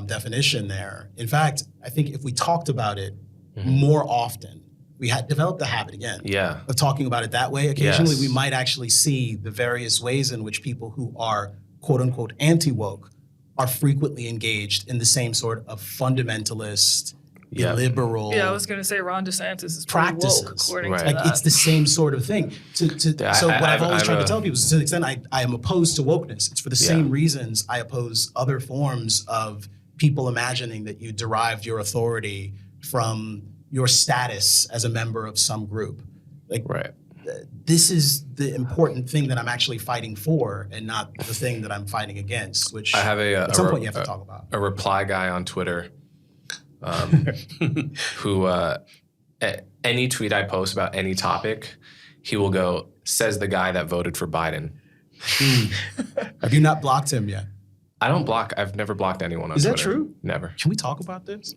definition there. In fact, I think if we talked about it more often, we had developed the habit again of talking about it that way. Occasionally, we might actually see the various ways in which people who are quote unquote anti-woke are frequently engaged in the same sort of fundamentalist, illiberal. Yeah, I was going to say Ron DeSantis is practices. Woke, according to like that. It's the same sort of thing. So what I've always tried to tell people is, to the extent I am opposed to wokeness, it's for the same reasons I oppose other forms of people imagining that you derived your authority from your status as a member of some group. This is the important thing that I'm actually fighting for, and not the thing that I'm fighting against, which I have at some point you have to talk about. A reply guy on Twitter who any tweet I post about any topic, he will go, says the guy that voted for Biden. Have you not blocked him yet? I don't block. I've never blocked anyone on Is Twitter. Is that true? Never. Can we talk about this?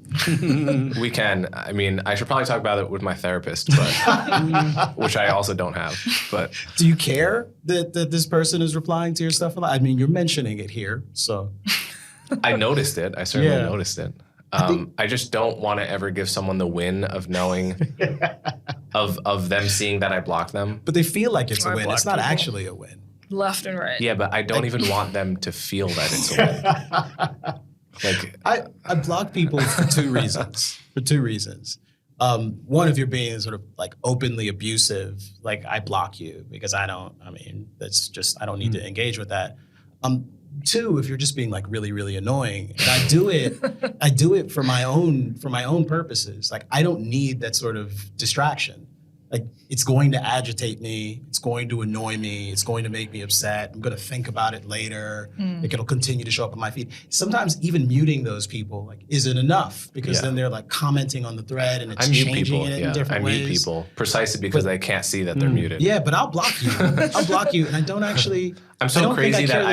We can. I mean, I should probably talk about it with my therapist, but which I also don't have. But do you care that this person is replying to your stuff a lot? I mean, you're mentioning it here, so. I noticed it. I certainly noticed it. I just don't want to ever give someone the win of knowing of them seeing that I blocked them. But they feel like it's a win. It's not actually a win. Left and right. Yeah, but I don't even want them to feel that it's a win. I block people for two reasons. One, if you're being sort of like openly abusive, like I block you because I don't need to engage with that. Two, if you're just being like really, really annoying, and I do it for my own purposes. Like I don't need that sort of distraction. Like it's going to agitate me, it's going to annoy me, it's going to make me upset. I'm going to think about it later. Like it'll continue to show up on my feed. Sometimes even muting those people isn't enough because then they're like commenting on the thread and it's changing it in different ways. I mute people precisely because they can't see that they're muted. Yeah, but I'll block you. And I don't actually. I'm so crazy that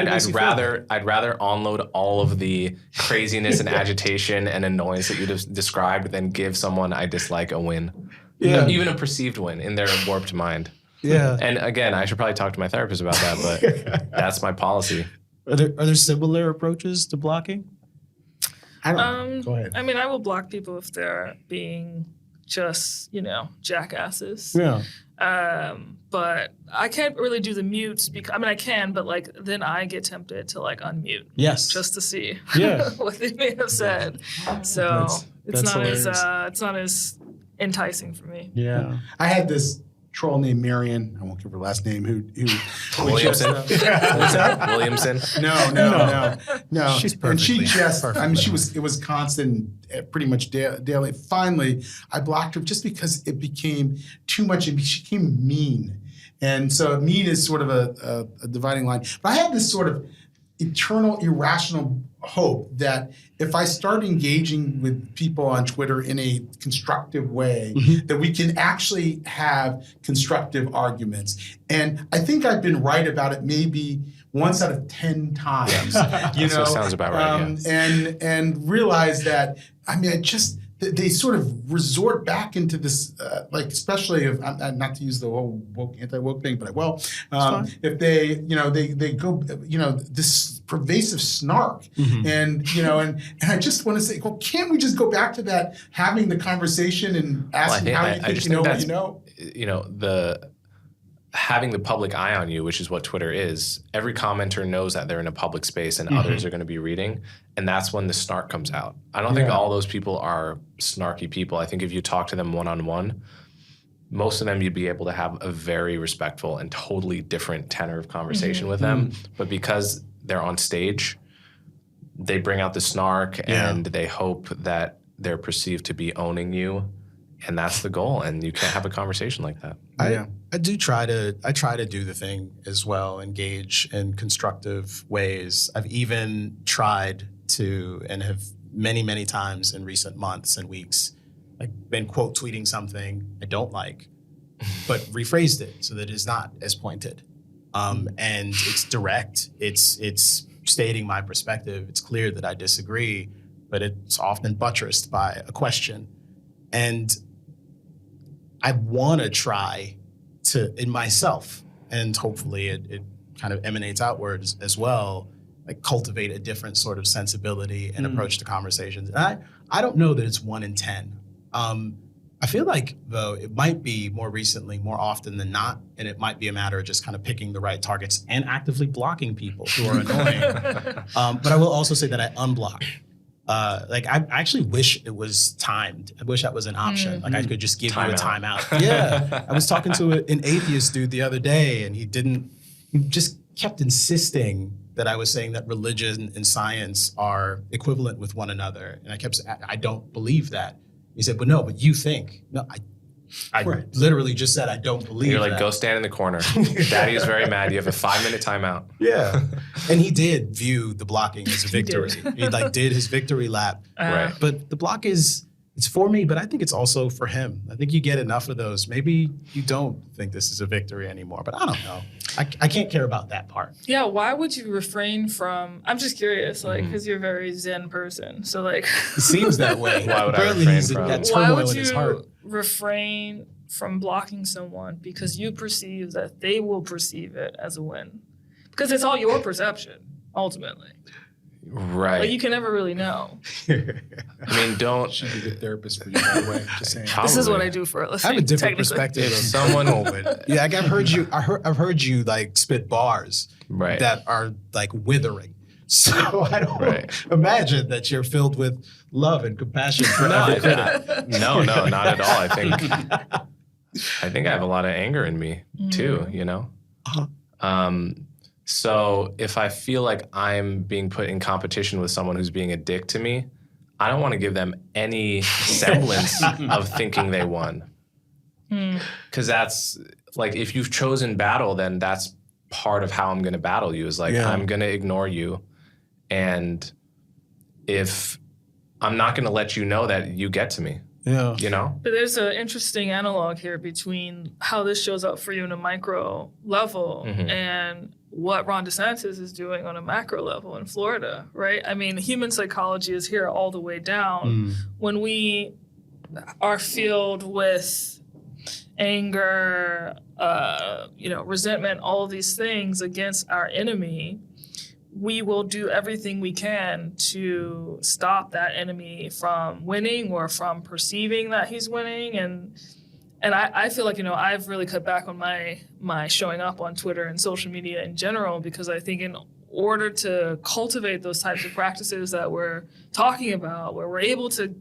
I'd rather unload all of the craziness and agitation and annoyance that you just described than give someone I dislike a win. Yeah. Even a perceived win in their warped mind. Yeah. And again, I should probably talk to my therapist about that, but that's my policy. Are there similar approaches to blocking? I don't know. Go ahead. I mean, I will block people if they're being just, jackasses. Yeah. But I can't really do the mutes because I can, but then I get tempted to unmute. Yes. Just to see what they may have said. So it's not as enticing for me. Yeah. I had this troll named Marion. I won't give her last name. Who Williamson? What's that? Williamson? No. She's perfectly. And she just. It was constant, pretty much daily. Finally, I blocked her just because it became too much. She became mean, and so mean is sort of a dividing line. But I had this sort of eternal, irrational hope that if I start engaging with people on Twitter in a constructive way, that we can actually have constructive arguments. And I think I've been right about it maybe once out of 10 times. That sounds about right. And realize that, they sort of resort back into this, like especially if not to use the whole anti-woke thing, but I will. If they go, this pervasive snark, and I just want to say, well, can't we just go back to that, having the conversation and asking how you think you know what you know? Having the public eye on you, which is what Twitter is, every commenter knows that they're in a public space and others are going to be reading. And that's when the snark comes out. I don't think all those people are snarky people. I think if you talk to them one-on-one, most of them you'd be able to have a very respectful and totally different tenor of conversation with them. But because they're on stage, they bring out the snark and they hope that they're perceived to be owning you. And that's the goal, and you can't have a conversation like that. I try to do the thing as well, engage in constructive ways. I've even tried to, and have many, many times in recent months and weeks, like been quote tweeting something I don't like, but rephrased it so that it's not as pointed. And it's direct, it's stating my perspective. It's clear that I disagree, but it's often buttressed by a question. And I want to try to, in myself, and hopefully it kind of emanates outwards as well, like cultivate a different sort of sensibility and approach to conversations. And I don't know that it's 1 in 10. I feel like, though, it might be more recently, more often than not, and it might be a matter of just kind of picking the right targets and actively blocking people who are annoying. But I will also say that I unblock. I actually wish it was timed. I wish that was an option. Like I could just give you a timeout. Yeah. I was talking to an atheist dude the other day, and he just kept insisting that I was saying that religion and science are equivalent with one another. And I kept saying, I don't believe that. He said, but you think. No, I literally just said I don't believe that. You're like, go stand in the corner. Daddy is very mad. You have a 5-minute timeout. Yeah. And he did view the blocking as a victory. He did his victory lap. Right. But the block it's for me, but I think it's also for him. I think you get enough of those. Maybe you don't think this is a victory anymore, but I don't know. I can't care about that part. Yeah, why would you refrain from, I'm just curious, because you're a very Zen person. So it seems that way. Why would I refrain from? That turmoil in his heart. Refrain from blocking someone because you perceive that they will perceive it as a win? Because it's all your perception, ultimately. Right. But you can never really know. I mean, don't. She'd be a good therapist for you, by the way. Just saying. This is what I do for a living. I have a different perspective. If someone, yeah, I've heard you like spit bars that are like withering. So I don't imagine that you're filled with love and compassion for every critic. No, not at all. I think I have a lot of anger in me too. So if I feel like I'm being put in competition with someone who's being a dick to me, I don't want to give them any semblance of thinking they won. Because that's like, if you've chosen battle, then that's part of how I'm going to battle you, is like, I'm going to ignore you. And if I'm not going to let you know that you get to me. Yeah. But there's an interesting analog here between how this shows up for you in a micro level and what Ron DeSantis is doing on a macro level in Florida, right? I mean, human psychology is here all the way down. When we are filled with anger, resentment, all of these things against our enemy, we will do everything we can to stop that enemy from winning or from perceiving that he's winning. And I feel like, I've really cut back on my showing up on Twitter and social media in general, because I think in order to cultivate those types of practices that we're talking about, where we're able to,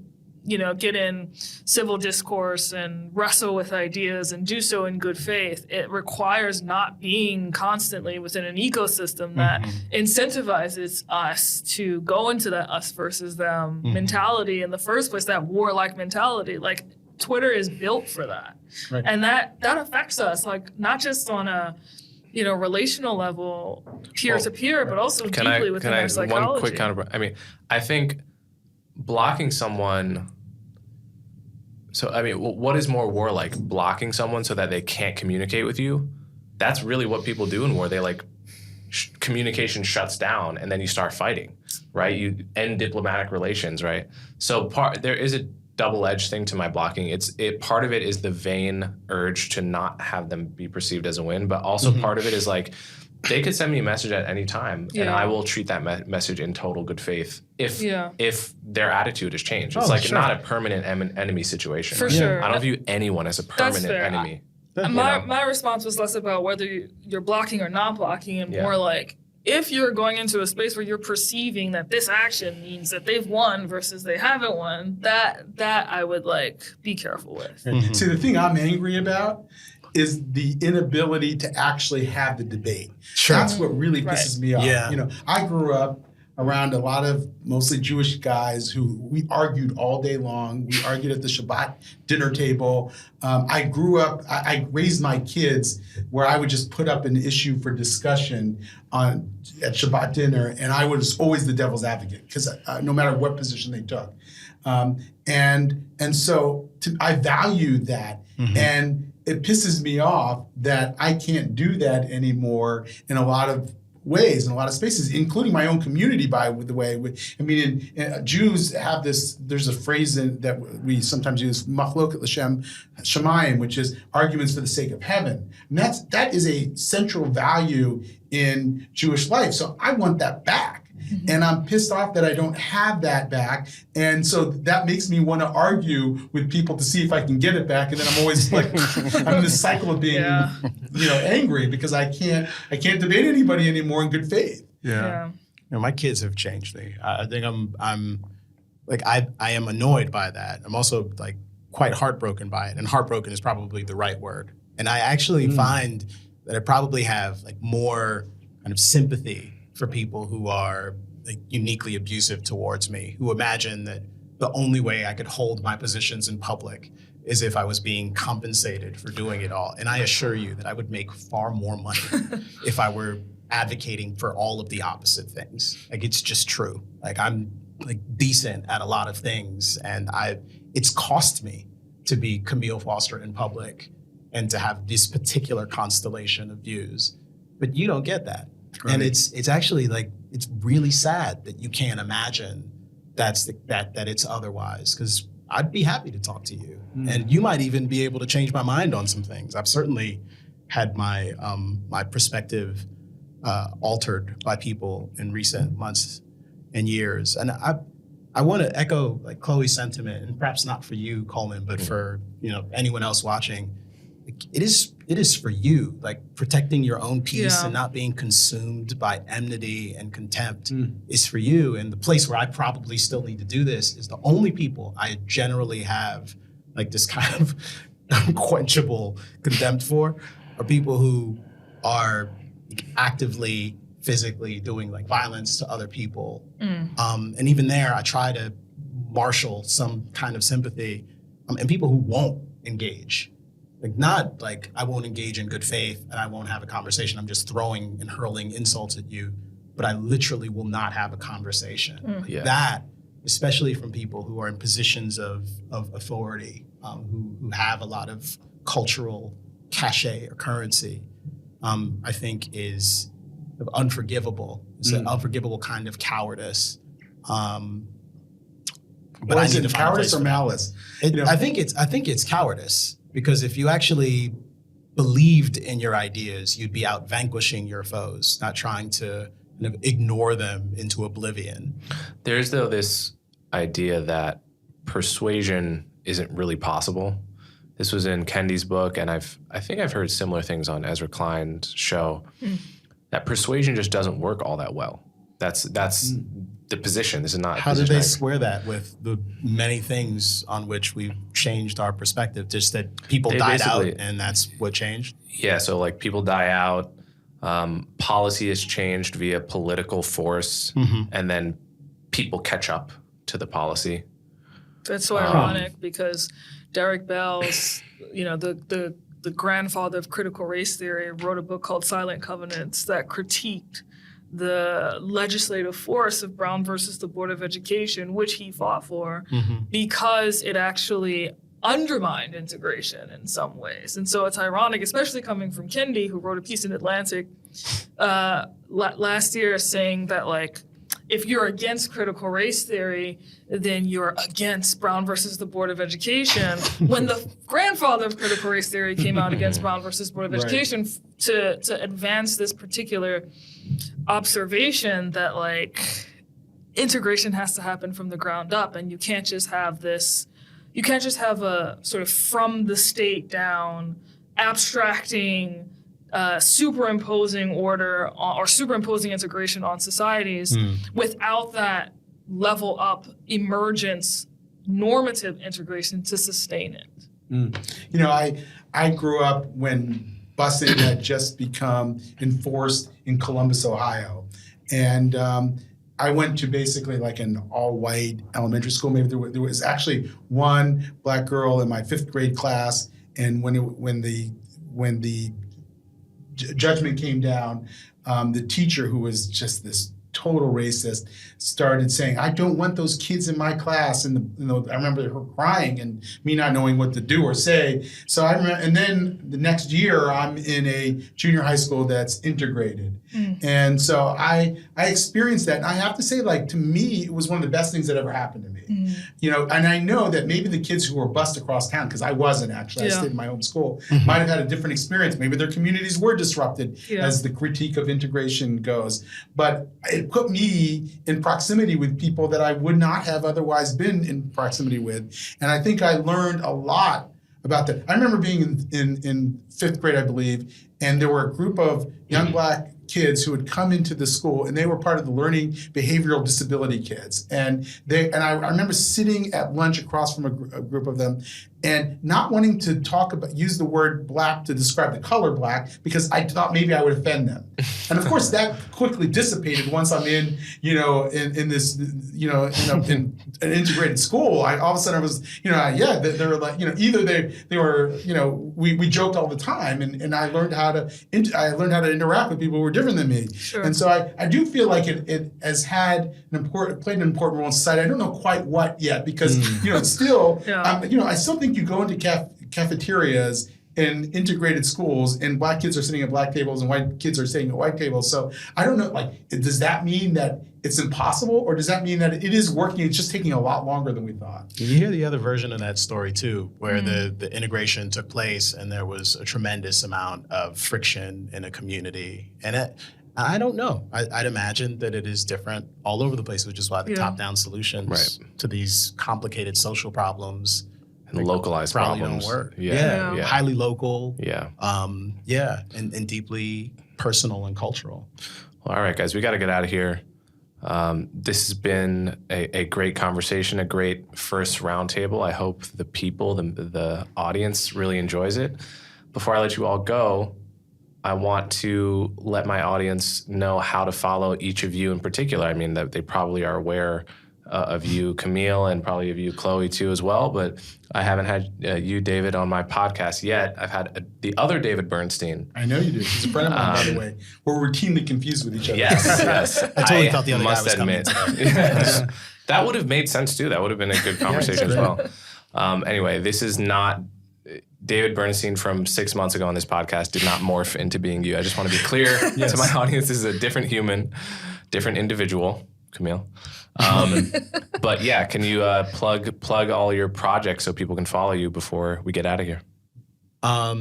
get in civil discourse and wrestle with ideas and do so in good faith, it requires not being constantly within an ecosystem that incentivizes us to go into that us versus them mentality in the first place, that warlike mentality. Like, Twitter is built for that. Right. And that affects us, like, not just on a relational level, peer to peer, but also deeply within our psychology. One quick counter. I mean, I think blocking someone. So, I mean, what is more warlike? Blocking someone so that they can't communicate with you? That's really what people do in war. They communication shuts down, and then you start fighting, right? You end diplomatic relations, right? So there is double-edged thing to my blocking. Part of it is the vain urge to not have them be perceived as a win, but also part of it is like, they could send me a message at any time, and I will treat that message in total good faith if their attitude has changed. It's not a permanent enemy situation. For sure. I don't view anyone as a permanent enemy. My response was less about whether you're blocking or not blocking, and more like, if you're going into a space where you're perceiving that this action means that they've won versus they haven't won, that I would like be careful with. See, the thing I'm angry about is the inability to actually have the debate. Sure. That's what really pisses me off. Yeah. You know, I grew up around a lot of mostly Jewish guys who we argued all day long. We argued at the Shabbat dinner table. I grew up, I raised my kids where I would just put up an issue for discussion at Shabbat dinner, and I was always the devil's advocate, because no matter what position they took. And so I value that. And it pisses me off that I can't do that anymore in a lot of ways, in a lot of spaces, including my own community, by the way. I mean, Jews have this, there's a phrase that we sometimes use, machloket l'shem shamayim, which is arguments for the sake of heaven. And that is a central value in Jewish life. So I want that back. And I'm pissed off that I don't have that back. And so that makes me want to argue with people to see if I can get it back. And then I'm always like, I'm in this cycle of being, angry because I can't debate anybody anymore in good faith. Yeah. You know, my kids have changed me. I think I'm like, I am annoyed by that. I'm also like quite heartbroken by it. And heartbroken is probably the right word. And I actually find that I probably have like more kind of sympathy for people who are like uniquely abusive towards me, who imagine that the only way I could hold my positions in public is if I was being compensated for doing it all. And I assure you that I would make far more money if I were advocating for all of the opposite things. Like, it's just true. Like, I'm like decent at a lot of things, and it's cost me to be Camille Foster in public and to have this particular constellation of views. But you don't get that. Right. And it's actually like, it's really sad that you can't imagine that it's otherwise, because I'd be happy to talk to you. And you might even be able to change my mind on some things. I've certainly had my my perspective altered by people in recent months and years. And I want to echo like Chloe's sentiment, and perhaps not for you, Coleman, but for anyone else watching. It is for you, like protecting your own peace and not being consumed by enmity and contempt is for you. And the place where I probably still need to do this is the only people I generally have like this kind of unquenchable contempt for are people who are actively, physically doing like violence to other people. And even there, I try to marshal some kind of sympathy, and people who won't engage. Like, not like I won't engage in good faith and I won't have a conversation. I'm just throwing and hurling insults at you, but I literally will not have a conversation. That, especially from people who are in positions of authority, who have a lot of cultural cachet or currency, I think is unforgivable. It's an unforgivable kind of cowardice. But I need to cowardice or malice? I think it's cowardice. Because if you actually believed in your ideas, you'd be out vanquishing your foes, not trying to kind of ignore them into oblivion. There's, though, this idea that persuasion isn't really possible. This was in Kendi's book, and I think I've heard similar things on Ezra Klein's show, that persuasion just doesn't work all that well. That's the position. This is not. How did they square that with the many things on which we've changed our perspective? Just that people died out, and that's what changed? Yeah, so like people die out, policy has changed via political force, and then people catch up to the policy. That's so ironic, because Derek Bell's, the grandfather of critical race theory, wrote a book called Silent Covenants that critiqued the legislative force of Brown versus the Board of Education, which he fought for, because it actually undermined integration in some ways. And so it's ironic, especially coming from Kendi, who wrote a piece in Atlantic last year saying that, like, if you're against critical race theory, then you're against Brown versus the Board of Education. When the grandfather of critical race theory came out against Brown versus Board of Education to advance this particular observation that like integration has to happen from the ground up, and you can't just have a sort of from the state down abstracting, superimposing order or superimposing integration on societies without that level up emergence normative integration to sustain it. You know, I grew up when busing had just become enforced in Columbus, Ohio. And I went to basically like an all-white elementary school. Maybe there was actually one black girl in my 5th grade class. And when the judgment came down, the teacher, who was just this total racist, started saying, "I don't want those kids in my class." And I remember her crying and me not knowing what to do or say. So I remember, and then the next year I'm in a junior high school that's integrated. And so I experienced that. And I have to say, like, to me, it was one of the best things that ever happened to me. You know, and I know that maybe the kids who were bused across town, because I wasn't actually, I stayed in my home school, might have had a different experience. Maybe their communities were disrupted as the critique of integration goes. But it put me in proximity with people that I would not have otherwise been in proximity with. And I think I learned a lot about that. I remember being in 5th grade, I believe, and there were a group of young black kids who had come into the school, and they were part of the learning behavioral disability kids. And I remember sitting at lunch across from a group of them and not wanting to use the word black to describe the color black, because I thought maybe I would offend them. And of course that quickly dissipated once I'm in this, in an integrated school. All of a sudden I was, they were like, either they were, we joked all the time, and I learned how to interact with people who were different than me. Sure. And so I do feel like it has played an important role in society. I don't know quite what yet, because still, I still think you go into cafeterias in integrated schools, and black kids are sitting at black tables and white kids are sitting at white tables. So I don't know, like, does that mean that it's impossible, or does that mean that it is working? It's just taking a lot longer than we thought. You hear the other version of that story too, where the integration took place and there was a tremendous amount of friction in a community. And I don't know. I'd imagine that it is different all over the place, which is why the top-down solutions to these complicated social problems and localized problems don't work. Yeah. Highly local. Yeah. And deeply personal and cultural. Well, all right, guys, we got to get out of here. This has been a great conversation, a great first roundtable. I hope the people, the audience really enjoys it. Before I let you all go, I want to let my audience know how to follow each of you in particular. I mean, that they probably are aware of you, Camille, and probably of you, Chloe, too, as well. But I haven't had you, David, on my podcast yet. I've had the other David Bernstein. I know you do. He's a friend of mine, by the way. We're routinely confused with each other. Yes. I totally thought the other guy was coming today. That would have made sense, too. That would have been a good conversation as well. Anyway, this is not... David Bernstein from 6 months ago on this podcast did not morph into being you. I just want to be clear to my audience. This is a different human, different individual, Camille. But yeah, can you plug all your projects so people can follow you before we get out of here? I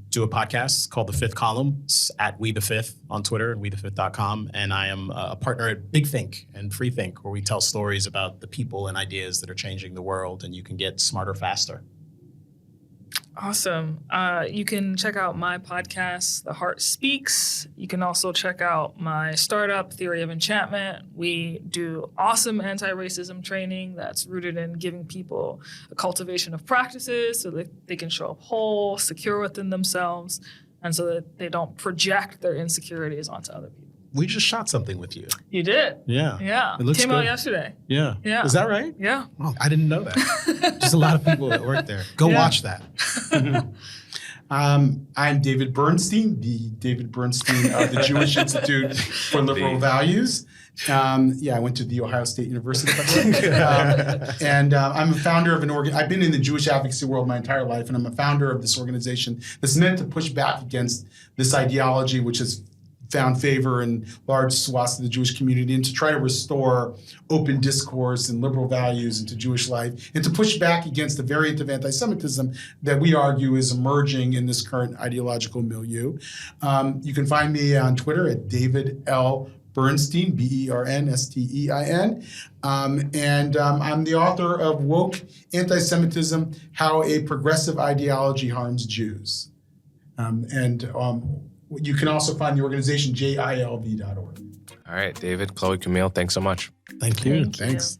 do a podcast called The Fifth Column. It's at We The Fifth on Twitter, wethefifth.com. And I am a partner at Big Think and Free Think, where we tell stories about the people and ideas that are changing the world, and you can get smarter faster. Awesome. You can check out my podcast, The Heart Speaks. You can also check out my startup, Theory of Enchantment. We do awesome anti-racism training that's rooted in giving people a cultivation of practices so that they can show up whole, secure within themselves, and so that they don't project their insecurities onto other people. We just shot something with you. You did? Yeah. Yeah. It looks Came good. out yesterday. Yeah. Yeah. Is that right? Yeah. Oh, I didn't know that. Just a lot of people that work there. Go watch that. I'm David Bernstein, the David Bernstein of the Jewish Institute for Liberal Values. I went to The Ohio State University. And I'm a founder of an I've been in the Jewish advocacy world my entire life, and I'm a founder of this organization that's meant to push back against this ideology, which has found favor in large swaths of the Jewish community, and to try to restore open discourse and liberal values into Jewish life, and to push back against the variant of anti-Semitism that we argue is emerging in this current ideological milieu. You can find me on Twitter at David L. Bernstein, Bernstein. And I'm the author of Woke Anti-Semitism, How a Progressive Ideology Harms Jews. You can also find the organization JILV.org. All right, David, Chloe, Camille, thanks so much. Thank you. Thank you. Thanks.